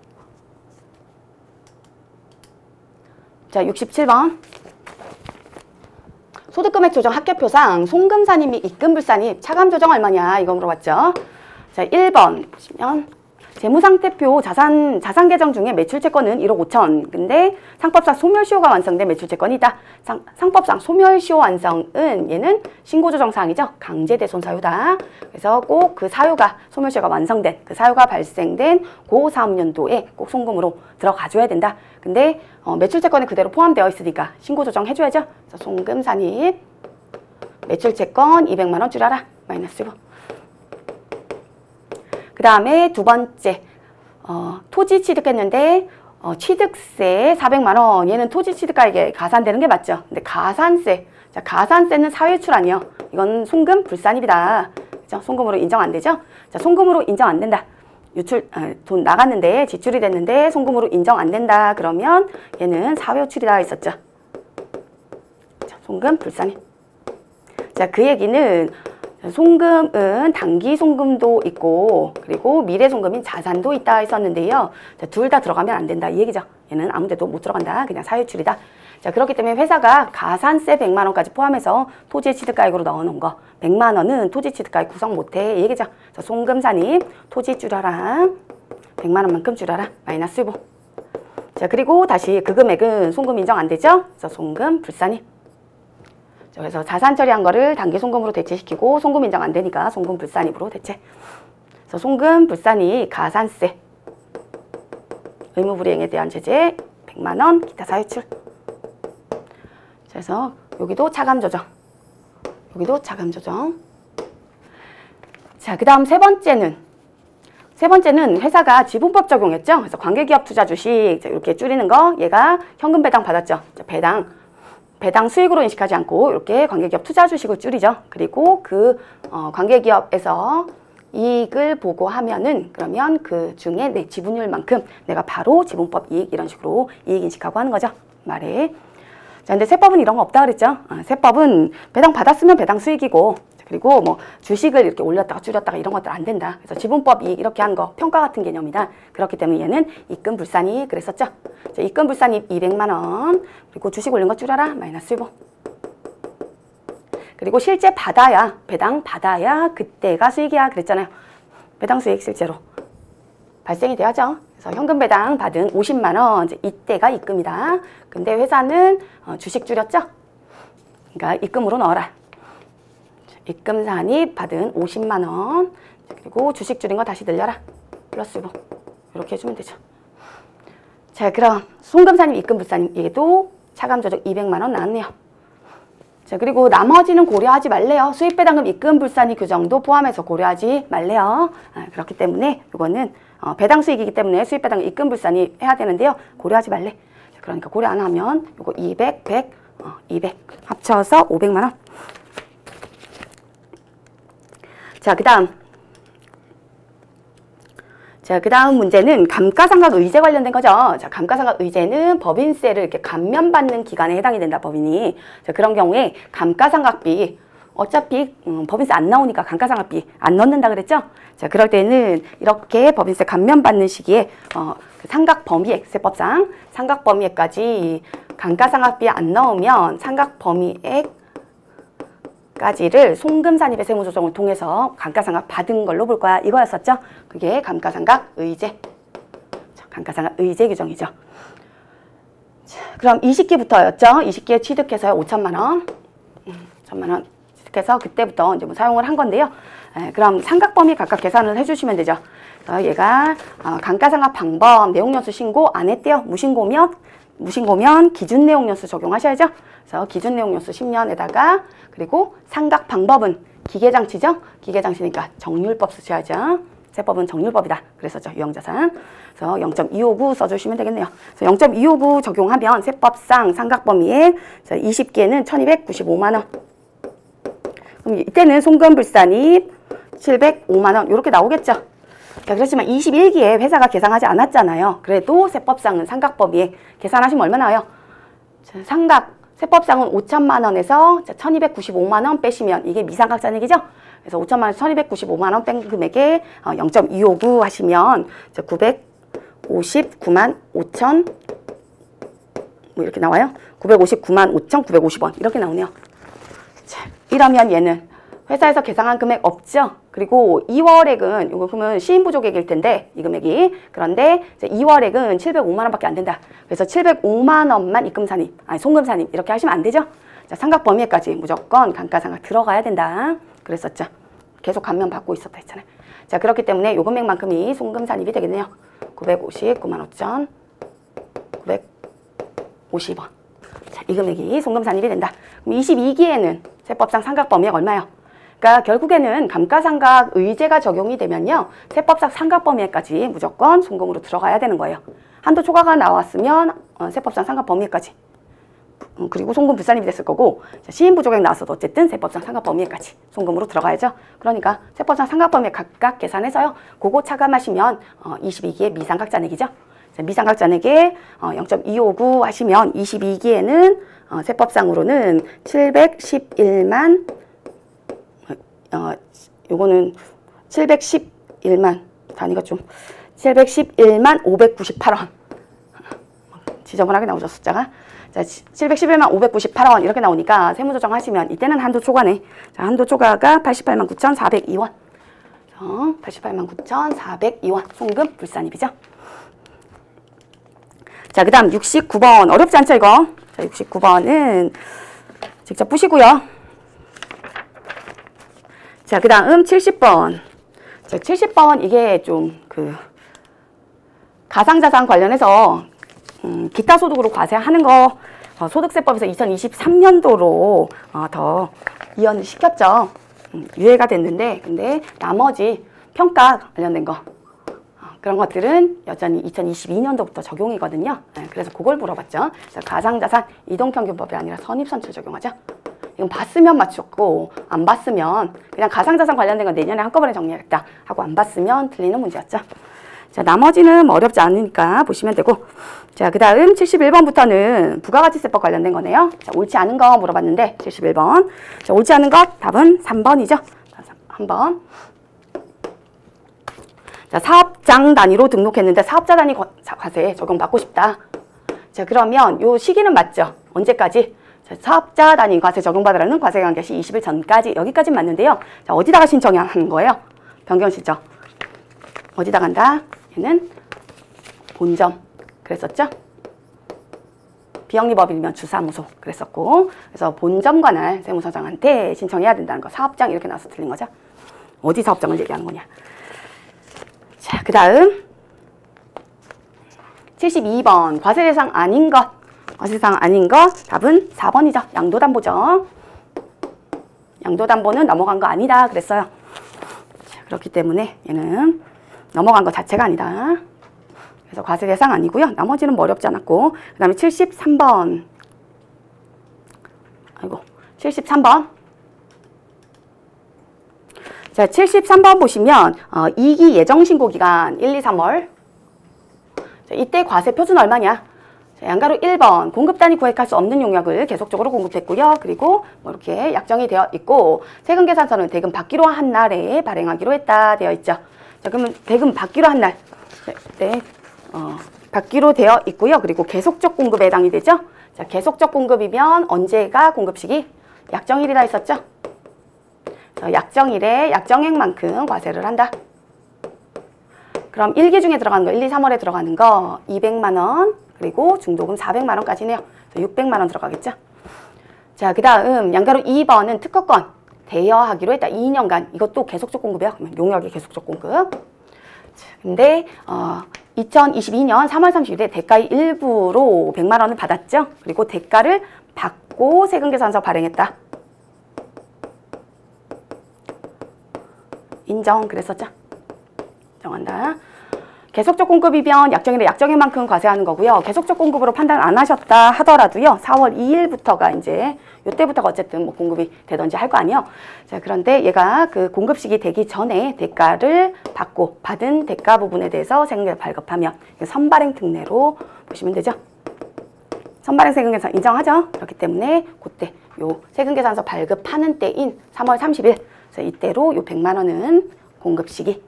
자, 67번. 소득금액 조정 합계표상 송금산입 및 입금불산입 차감 조정 얼마냐 이거 물어봤죠. 자, 1번 보시면 재무상태표 자산 계정 중에 매출채권은 1억 5천. 근데 상법상 소멸시효가 완성된 매출채권이 있다. 상법상 소멸시효 완성은 얘는 신고조정사항이죠. 강제대손 사유다. 그래서 꼭 그 사유가 소멸시효가 완성된 그 사유가 발생된 고 사업연도에 꼭 송금으로 들어가줘야 된다. 근데 매출채권이 그대로 포함되어 있으니까 신고조정 해줘야죠. 그래서 송금산입 매출채권 200만 원 줄여라. 마이너스 1. 그 다음에 두 번째 토지 취득했는데 취득세 400만 원. 얘는 토지 취득가액에 가산되는 게 맞죠. 근데 가산세, 자, 가산세는 사회출 아니요. 이건 송금 불산입이다. 그죠? 송금으로 인정 안 되죠. 자, 송금으로 인정 안 된다. 돈 나갔는데 지출이 됐는데 송금으로 인정 안 된다. 그러면 얘는 사회출이다 했었죠. 자, 송금 불산입. 자, 그 얘기는 송금은 단기 송금도 있고 그리고 미래 송금인 자산도 있다 했었는데요. 둘 다 들어가면 안 된다 이 얘기죠. 얘는 아무 데도 못 들어간다. 그냥 사유출이다. 자, 그렇기 때문에 회사가 가산세 100만 원까지 포함해서 토지 취득가액으로 넣어놓은 거 100만 원은 토지 취득가액 구성 못해 이 얘기죠. 자, 송금산입 토지 줄여라. 100만 원만큼 줄여라. 마이너스 15. 자, 그리고 다시 그 금액은 송금 인정 안 되죠. 그래서 송금 불산입. 그래서 자산 처리한 거를 단기 송금으로 대체시키고 송금 인정 안 되니까 송금 불산입으로 대체. 그래서 송금 불산입 가산세 의무 불이행에 대한 제재 100만 원 기타 사유출. 그래서 여기도 차감 조정. 여기도 차감 조정. 자, 그 다음 세 번째는 회사가 지분법 적용했죠. 그래서 관계기업 투자 주식 이렇게 줄이는 거 얘가 현금 배당 받았죠. 배당 수익으로 인식하지 않고 이렇게 관계기업 투자 주식을 줄이죠. 그리고 그 관계기업에서 이익을 보고하면은 그러면 그 중에 내 지분율만큼 내가 바로 지분법 이익 이런 식으로 이익 인식하고 하는 거죠. 말에. 자, 근데 세법은 이런 거 없다 그랬죠. 세법은 배당 받았으면 배당 수익이고 그리고 뭐 주식을 이렇게 올렸다가 줄였다가 이런 것들 안 된다. 그래서 지분법 이익 이렇게 하는 거 평가 같은 개념이다. 그렇기 때문에 얘는 입금 불산입 그랬었죠. 자, 입금 불산입 200만 원. 그리고 주식 올린 거 줄여라. 마이너스 15. 그리고 실제 받아야 배당 받아야 그때가 수익이야 그랬잖아요. 배당 수익 실제로 발생이 돼야죠. 그래서 현금 배당 받은 50만 원 이제 이때가 입금이다. 근데 회사는 주식 줄였죠. 그러니까 입금으로 넣어라. 입금 산입 받은 50만 원. 그리고 주식 줄인 거 다시 늘려라. 플러스 5. 이렇게 해주면 되죠. 자, 그럼 송금 산입, 입금 불산입 얘도 차감 조정 200만 원 나왔네요. 자, 그리고 나머지는 고려하지 말래요. 수입 배당금, 입금 불산입 규정도 포함해서 고려하지 말래요. 그렇기 때문에 이거는 배당 수익이기 때문에 수입 배당금, 입금 불산입 해야 되는데요. 고려하지 말래. 자, 그러니까 고려 안 하면 이거 200, 100, 200 합쳐서 500만 원. 자, 그 다음 문제는 감가상각 의제 관련된 거죠. 자, 감가상각 의제는 법인세를 이렇게 감면받는 기간에 해당이 된다, 법인이. 자, 그런 경우에 감가상각비, 어차피 법인세 안 나오니까 감가상각비 안 넣는다 그랬죠? 자, 그럴 때는 이렇게 법인세 감면받는 시기에 상각 범위액, 세법상 상각 범위액까지 감가상각비 안 넣으면 상각 범위액 까지를 송금산입의 세무조정을 통해서 감가상각 받은 걸로 볼 거야. 이거였었죠? 그게 감가상각 의제. 자, 감가상각 의제 규정이죠. 자, 그럼 20기부터였죠? 20기에 취득해서 5천만 원. 5천만 원 취득해서 그때부터 이제 뭐 사용을 한 건데요. 그럼 상각 범위 각각 계산을 해주시면 되죠. 얘가 감가상각 방법 내용연수 신고 안 했대요. 무신고면 기준 내용연수 적용하셔야죠. 그래서 기준 내용연수 10년에다가 그리고 상각 방법은 기계장치죠. 기계장치니까 정률법 쓰셔야죠. 세법은 정률법이다. 그랬었죠. 유형자산. 그래서 0.259 써주시면 되겠네요. 그래서 0.259 적용하면 세법상 상각 범위에 20기에는 1295만 원. 그럼 이때는 송금불산입 705만 원 이렇게 나오겠죠. 자, 그렇지만 21기에 회사가 계상하지 않았잖아요. 그래도 세법상은 상각 범위에 계산하시면 얼마 나와요? 자, 세법상은 5천만 원에서 1295만 원 빼시면 이게 미상각 잔액이죠? 그래서 5천만 원에서 1295만 원 뺀 금액에 0.259 하시면 959만 5천 뭐 이렇게 나와요. 959만 5,950원 이렇게 나오네요. 자, 이러면 얘는 회사에서 계상한 금액 없죠? 그리고 2월액은 이거 그러면 시인부족액일 텐데 이 금액이 그런데 2월액은 705만 원밖에 안 된다. 그래서 705만 원만 입금산입, 송금산입 이렇게 하시면 안 되죠? 자, 상각 범위까지 무조건 감가상각 들어가야 된다. 그랬었죠. 계속 감면 받고 있었다 했잖아요. 자, 그렇기 때문에 이 금액만큼이 송금산입이 되겠네요. 959만 5,950원. 자, 이 금액이 송금산입이 된다. 그럼 22기에는 세법상 상각 범위가 얼마예요? 그러니까 결국에는 감가상각 의제가 적용이 되면요. 세법상 상각 범위까지 무조건 송금으로 들어가야 되는 거예요. 한도 초과가 나왔으면 세법상 상각 범위까지 그리고 송금 불산입이 됐을 거고 시인부족액 나왔어도 어쨌든 세법상 상각 범위까지 송금으로 들어가야죠. 그러니까 세법상 상각 범위 각각 계산해서요. 그거 차감하시면 22기의 미상각 잔액이죠. 미상각 잔액에 0.259 하시면 22기에는 세법상으로는 711만 요거는 711만 단위가 좀 711만 598원 지저분하게 나오죠 숫자가. 자, 711만 598원 이렇게 나오니까 세무조정 하시면 이때는 한도 초과네. 자, 한도 초과가 88만 9,402원 88만 9,402원 송금 불산입이죠. 자, 그 다음 69번 어렵지 않죠 이거? 자, 69번은 직접 푸시고요. 자, 그 다음 70번. 자, 70번 이게 좀 가상자산 관련해서 기타 소득으로 과세하는 거 소득세법에서 2023년도로 더 이연을 시켰죠. 유예가 됐는데 근데 나머지 평가 관련된 거 그런 것들은 여전히 2022년도부터 적용이거든요. 그래서 그걸 물어봤죠. 자, 가상자산 이동평균법이 아니라 선입선출 적용하죠. 이건 봤으면 맞췄고 안 봤으면 그냥 가상자산 관련된 건 내년에 한꺼번에 정리하겠다 하고 안 봤으면 틀리는 문제였죠. 자, 나머지는 뭐 어렵지 않으니까 보시면 되고 자, 그 다음 71번부터는 부가가치세법 관련된 거네요. 자, 옳지 않은 거 물어봤는데 71번. 자, 옳지 않은 것 답은 3번이죠. 3번. 자, 사업장 단위로 등록했는데 사업자 단위 과세 적용받고 싶다. 자, 그러면 요 시기는 맞죠? 언제까지? 자, 사업자 단위 과세 적용받으라는 과세관계 시 20일 전까지 여기까지 맞는데요. 자, 어디다가 신청하는 거예요? 변경 신청. 어디다 간다? 얘는 본점. 그랬었죠? 비영리법인이면 주사무소 그랬었고, 그래서 본점관할 세무서장한테 신청해야 된다는 거. 사업장 이렇게 나와서 틀린 거죠. 어디 사업장을 얘기하는 거냐. 자, 그 다음 72번 과세 대상 아닌 것. 과세 대상 아닌 것 답은 4번이죠. 양도담보죠. 양도담보는 넘어간 거 아니다 그랬어요. 자, 그렇기 때문에 얘는 넘어간 거 자체가 아니다. 그래서 과세 대상 아니고요. 나머지는 뭐 어렵지 않았고, 그 다음에 73번. 아이고, 73번. 자, 73번 보시면 2기 예정신고기간 1, 2, 3월. 자, 이때 과세 표준 얼마냐? 자, 양가로 1번 공급 단위 구획할 수 없는 용역을 계속적으로 공급했고요. 그리고 뭐 이렇게 약정이 되어 있고, 세금 계산서는 대금 받기로 한 날에 발행하기로 했다 되어 있죠. 자, 그러면 대금 받기로 한 날. 네. 받기로 되어 있고요. 그리고 계속적 공급에 해당이 되죠. 자, 계속적 공급이면 언제가 공급시기? 약정일이라 했었죠. 약정일에 약정액만큼 과세를 한다. 그럼 1기 중에 들어가는 거, 1, 2, 3월에 들어가는 거 200만 원, 그리고 중도금 400만 원까지네요. 600만 원 들어가겠죠. 자, 그 다음 양가로 2번은 특허권 대여하기로 했다. 2년간. 이것도 계속적 공급이야. 용역의 계속적 공급. 자, 근데 2022년 3월 30일에 대가의 일부로 100만 원을 받았죠. 그리고 대가를 받고 세금계산서 발행했다. 인정 그랬었죠. 인정한다. 계속적 공급이면 약정일에 약정일만큼 과세하는 거고요. 계속적 공급으로 판단 안 하셨다 하더라도요. 4월 2일부터가 이제 요때부터가 어쨌든 뭐 공급이 되던지 할 거 아니에요. 자, 그런데 얘가 그 공급 시기 되기 전에 대가를 받고 받은 대가 부분에 대해서 세금계산 발급하면 선발행 특례로 보시면 되죠. 선발행 세금계산 인정하죠. 그렇기 때문에 그때 요 세금계산서 발급하는 때인 3월 30일 그래서 이때로 요 100만 원은 공급 시기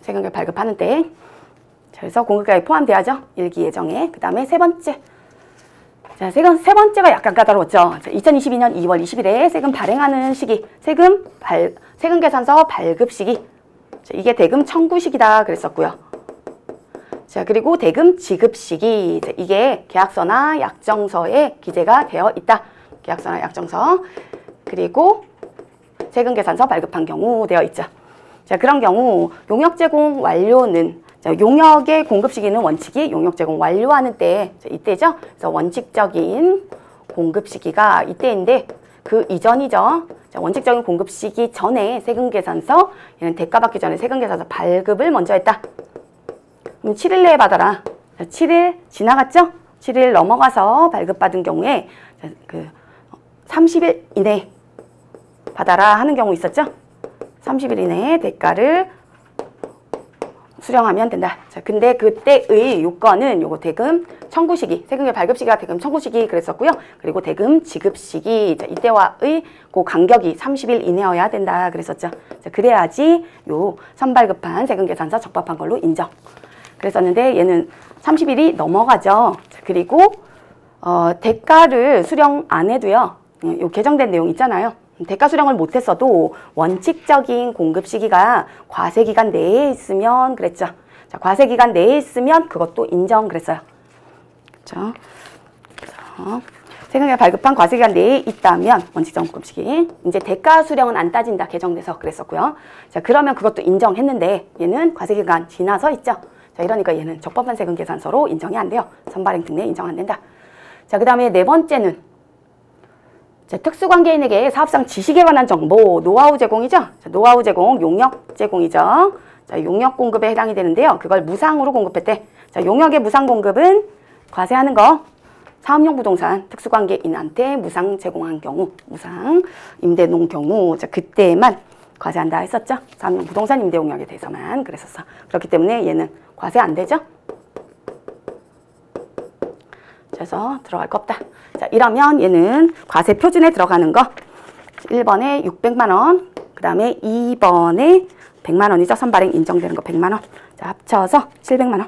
세금계산 발급하는 때. 자, 그래서 공급가액 포함돼야죠. 일기 예정에. 그 다음에 세 번째. 자, 세 번째가 약간 까다로웠죠. 자, 2022년 2월 20일에 세금 발행하는 시기, 세금계산서 발급 시기. 자, 이게 대금 청구 시기다 그랬었고요. 자, 그리고 대금 지급 시기. 자, 이게 계약서나 약정서에 기재가 되어 있다. 계약서나 약정서. 그리고 세금계산서 발급한 경우 되어 있죠. 자, 그런 경우 용역 제공 완료는, 자, 용역의 공급 시기는 원칙이 용역 제공 완료하는 때, 자, 이때죠. 그래서 원칙적인 공급 시기가 이때인데 그 이전이죠. 자, 원칙적인 공급 시기 전에 세금계산서, 얘는 대가 받기 전에 세금계산서 발급을 먼저 했다. 그럼 7일 내에 받아라. 자, 7일 지나갔죠? 7일 넘어가서 발급받은 경우에 자, 그 30일 이내 받아라 하는 경우 있었죠? 30일 이내에 대가를 수령하면 된다. 자, 근데 그때의 요건은 요거 대금 청구 시기, 세금계 발급 시기가 대금 청구 시기 그랬었고요. 그리고 대금 지급 시기, 자, 이때와의 그 간격이 30일 이내여야 된다 그랬었죠. 자, 그래야지 요 선발급한 세금계산서 적법한 걸로 인정. 그랬었는데 얘는 30일이 넘어가죠. 자, 그리고 대가를 수령 안 해도요. 요 개정된 내용 있잖아요. 대가 수령을 못했어도 원칙적인 공급 시기가 과세기간 내에 있으면 그랬죠. 자, 과세기간 내에 있으면 그것도 인정 그랬어요. 그렇죠? 세금계산 발급한 과세기간 내에 있다면 원칙적인 공급 시기. 이제 대가 수령은 안 따진다 개정돼서 그랬었고요. 자, 그러면 그것도 인정했는데 얘는 과세기간 지나서 있죠. 자, 이러니까 얘는 적법한 세금계산서로 인정이 안 돼요. 선발행 특례 인정 안 된다. 자, 그 다음에 네 번째는 자, 특수관계인에게 사업상 지식에 관한 정보, 노하우 제공이죠. 자, 노하우 제공, 용역 제공이죠. 자, 용역 공급에 해당이 되는데요. 그걸 무상으로 공급했대. 자, 용역의 무상 공급은 과세하는 거. 사업용 부동산 특수관계인한테 무상 제공한 경우, 무상 임대농 경우, 자, 그때만 과세한다 했었죠. 사업용 부동산 임대 용역에 대해서만 그랬었어. 그렇기 때문에 얘는 과세 안 되죠. 그래서 들어갈 거 없다. 자, 이러면 얘는 과세 표준에 들어가는 거 1번에 600만 원, 그 다음에 2번에 100만 원이죠. 선발행 인정되는 거 100만 원. 자, 합쳐서 700만 원.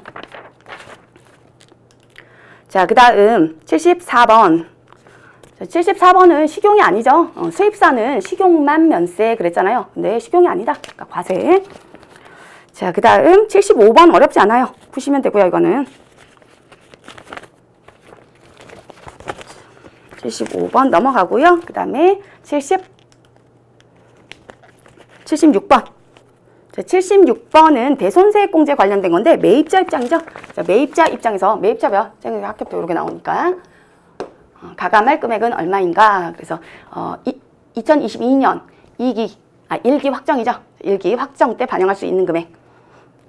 자, 그 다음 74번. 자, 74번은 식용이 아니죠. 수입사는 식용만 면세 그랬잖아요. 근데 식용이 아니다. 그러니까 과세. 자, 그 다음 75번 어렵지 않아요. 푸시면 되고요. 이거는. 75번 넘어가고요. 그 다음에 76번. 자, 76번은 대손세액공제 관련된 건데 매입자 입장이죠. 자, 매입자 입장에서 매입자별 학교도 이렇게 나오니까 가감할 금액은 얼마인가. 그래서 2022년 1기 확정이죠. 1기 확정 때 반영할 수 있는 금액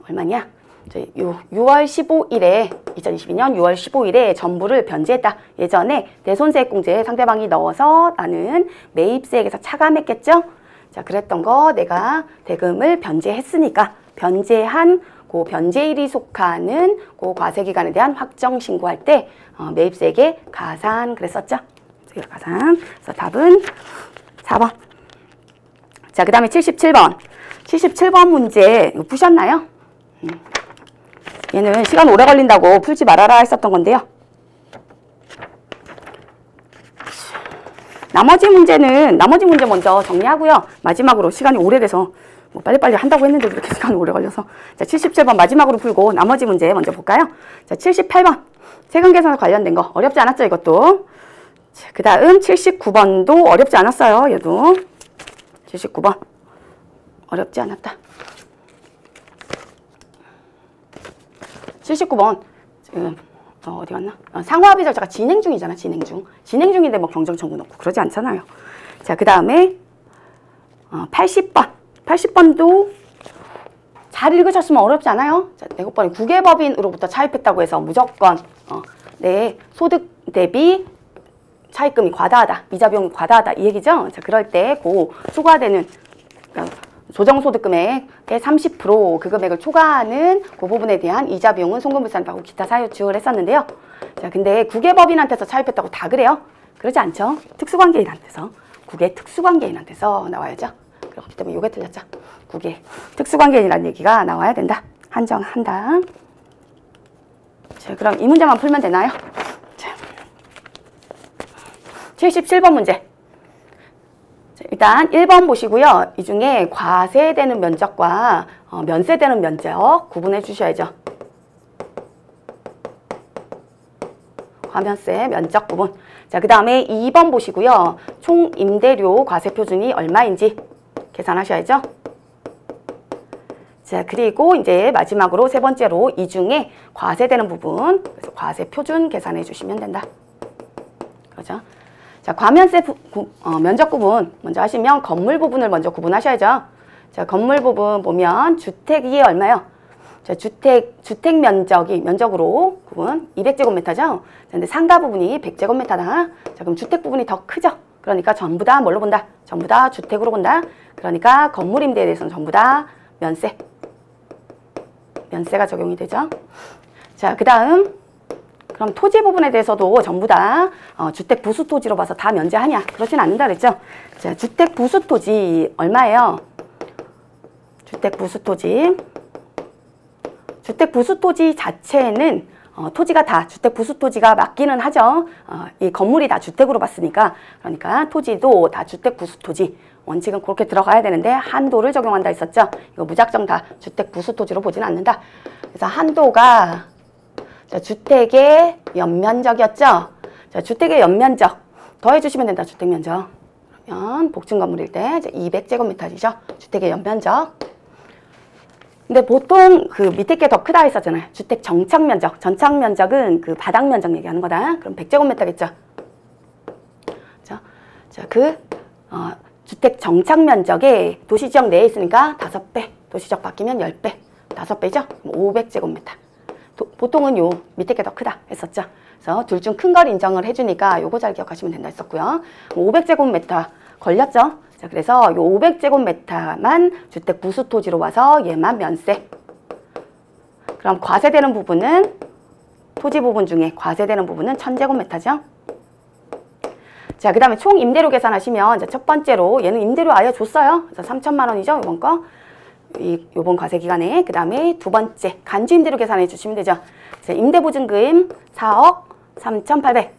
얼마냐? 6월 15일에 2022년 6월 15일에 전부를 변제했다. 예전에 대손세액공제 상대방이 넣어서 나는 매입세액에서 차감했겠죠. 자, 그랬던 거 내가 대금을 변제했으니까 변제한 그 변제일이 속하는 그 과세기간에 대한 확정 신고할 때 매입세액에 가산 그랬었죠. 가산. 그래서 답은 4번. 자, 그 다음에 77번. 77번 문제 이거 푸셨나요? 얘는 시간 오래 걸린다고 풀지 말아라 했었던 건데요. 나머지 문제 먼저 정리하고요. 마지막으로 시간이 오래돼서 뭐 빨리빨리 한다고 했는데 이렇게 시간이 오래 걸려서 자, 77번 마지막으로 풀고 나머지 문제 먼저 볼까요? 자, 78번 세금 계산과 관련된 거 어렵지 않았죠, 이것도. 그 다음 79번도 어렵지 않았어요, 얘도. 79번 어렵지 않았다. 79번 지금 어디 갔나? 상호합의 절차가 진행 중이잖아. 진행 중인데 뭐 경정청구 넣고 그러지 않잖아요. 자, 그 다음에 80번 80번도 잘 읽으셨으면 어렵지 않아요. 자, 내국번이 국외법인으로부터 차입했다고 해서 무조건 내 소득 대비 차입금이 과다하다, 이자 비용이 과다하다 이 얘기죠. 자, 그럴 때 그 초과되는 조정소득금액의 30% 그 금액을 초과하는 그 부분에 대한 이자 비용은 송금불산을 받고 기타 사유치를 했었는데요. 자, 근데 국외법인한테서 차입했다고 다 그래요? 그러지 않죠. 특수관계인한테서, 국외 특수관계인한테서 나와야죠. 그렇기 때문에 요게 틀렸죠. 국외 특수관계인이라는 얘기가 나와야 된다. 한정한다. 자, 그럼 이 문제만 풀면 되나요? 자, 77번 문제. 일단 1번 보시고요. 이 중에 과세되는 면적과 면세되는 면적 구분해 주셔야죠. 과면세 면적 구분. 자, 그 다음에 2번 보시고요. 총 임대료 과세 표준이 얼마인지 계산하셔야죠. 자, 그리고 이제 마지막으로 세 번째로 이 중에 과세되는 부분, 그래서 과세 표준 계산해 주시면 된다. 그죠? 자, 과면세 면적 구분 먼저 하시면 건물 부분을 먼저 구분하셔야죠. 자, 건물 부분 보면 주택이 얼마요? 자, 주택 면적으로 구분 200제곱미터죠. 근데 상가 부분이 100제곱미터다. 자, 그럼 주택 부분이 더 크죠. 그러니까 전부 다 뭘로 본다? 전부 다 주택으로 본다. 그러니까 건물 임대에 대해서는 전부 다 면세가 적용이 되죠. 자, 그 다음 그럼 토지 부분에 대해서도 전부 다 주택 부수 토지로 봐서 다 면제하냐? 그렇진 않는다 그랬죠? 자, 주택 부수 토지 얼마예요? 주택 부수 토지 자체는 토지가 다 주택 부수 토지가 맞기는 하죠. 이 건물이 다 주택으로 봤으니까. 그러니까 토지도 다 주택 부수 토지. 원칙은 그렇게 들어가야 되는데 한도를 적용한다 했었죠. 이거 무작정 다 주택 부수 토지로 보지는 않는다. 그래서 한도가 자, 주택의 연면적이었죠. 자, 주택의 연면적 더해주시면 된다. 주택 면적. 그러면 복층 건물일 때 200제곱미터이죠. 주택의 연면적. 근데 보통 그 밑에 게 더 크다 했었잖아요. 주택 정착 면적. 전착 면적은 그 바닥 면적 얘기하는 거다. 그럼 100제곱미터겠죠. 자, 그 주택 정착 면적에 도시지역 내에 있으니까 5배. 도시지역 바뀌면 10배. 5배죠. 500제곱미터. 보통은 요 밑에 게 더 크다 했었죠. 그래서 둘 중 큰 걸 인정을 해주니까 요거 잘 기억하시면 된다 했었고요. 500제곱미터 걸렸죠. 자, 그래서 요 500제곱미터만 주택 부수 토지로 와서 얘만 면세. 그럼 과세되는 부분은 토지 부분 중에 과세되는 부분은 1000제곱미터죠. 자, 그 다음에 총 임대료 계산하시면 이제 첫 번째로 얘는 임대료 아예 줬어요. 그래서 3천만 원이죠. 이번 거. 요번 과세 기간에. 그 다음에 두 번째 간주 임대료 계산해 주시면 되죠. 임대보증금 4억 3,800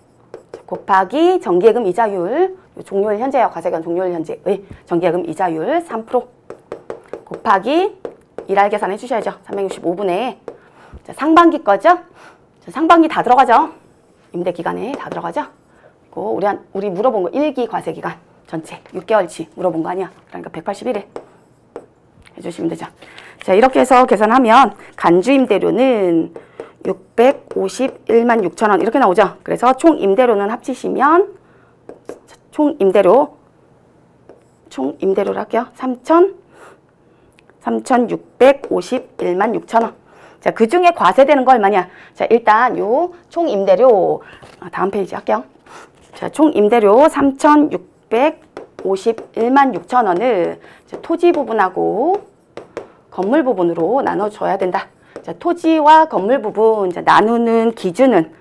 곱하기 정기예금 이자율 종료일 현재요. 과세기간 종료일 현재의 정기예금 이자율 3% 곱하기 일할 계산해 주셔야죠. 365분에 상반기 거죠. 자, 상반기 다 들어가죠. 임대기간에 다 들어가죠. 우리 물어본 거 1기 과세기간 전체 6개월치 물어본 거 아니야. 그러니까 181일 해주시면 되죠. 자, 이렇게 해서 계산하면 간주 임대료는 651만 6천 원 이렇게 나오죠. 그래서 총 임대료는 합치시면 총 임대료로 할게요. 3,651만 6천 원. 자, 그 중에 과세되는 거 얼마냐? 자, 일단 요 총 임대료 다음 페이지 할게요. 자, 총 임대료 3,651만 6천 원을 토지 부분하고 건물 부분으로 나눠줘야 된다. 자, 토지와 건물 부분 나누는 기준은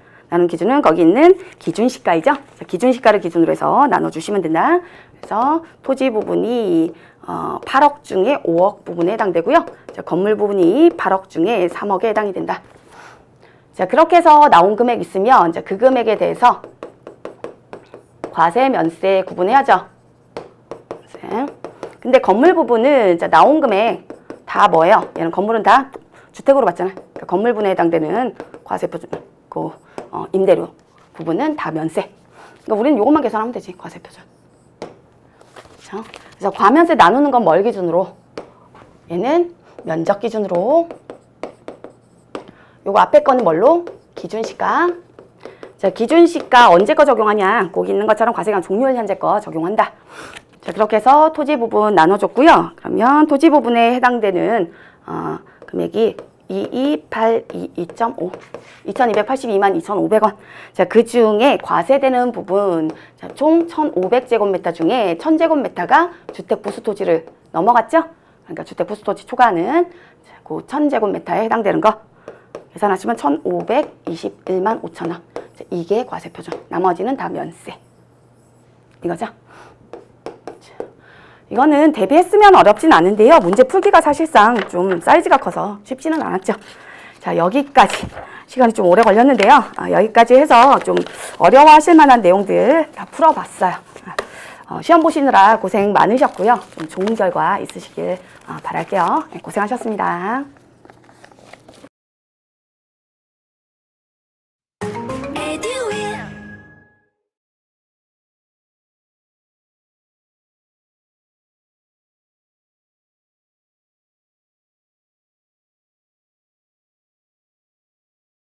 거기 있는 기준시가이죠. 자, 기준시가를 기준으로 해서 나눠주시면 된다. 그래서 토지 부분이 8억 중에 5억 부분에 해당되고요. 자, 건물 부분이 8억 중에 3억에 해당이 된다. 자, 그렇게 해서 나온 금액 있으면 자, 그 금액에 대해서 과세, 면세 구분해야죠. 근데 건물 부분은 자, 나온 금액 다 뭐예요? 얘는 건물은 다 주택으로 봤잖아요. 그러니까 건물 부분에 해당되는 과세 표준, 임대료 부분은 다 면세. 그러니까 우리는 이것만 계산하면 되지. 과세 표준. 그렇죠? 그래서 과면세 나누는 건 뭘 기준으로? 얘는 면적 기준으로. 요거 앞에 거는 뭘로? 기준시가. 자, 기준시가 언제 거 적용하냐? 거기 있는 것처럼 과세기간 종료일 현재 거 적용한다. 자, 그렇게 해서 토지 부분 나눠줬고요. 그러면 토지 부분에 해당되는 금액이 2282.5 2282만 2,500원. 자, 그 중에 과세되는 부분, 자, 총 1,500제곱미터 중에 1,000제곱미터가 주택 부수 토지를 넘어갔죠? 그러니까 주택 부수 토지 초과는 그 1,000제곱미터에 해당되는 거 계산하시면 1,521만 5천 원. 자, 이게 과세 표준. 나머지는 다 면세. 이거죠? 이거는 대비했으면 어렵진 않은데요. 문제 풀기가 사실상 좀 사이즈가 커서 쉽지는 않았죠. 자, 여기까지 시간이 좀 오래 걸렸는데요. 여기까지 해서 좀 어려워하실 만한 내용들 다 풀어봤어요. 시험 보시느라 고생 많으셨고요. 좀 좋은 결과 있으시길 바랄게요. 고생하셨습니다.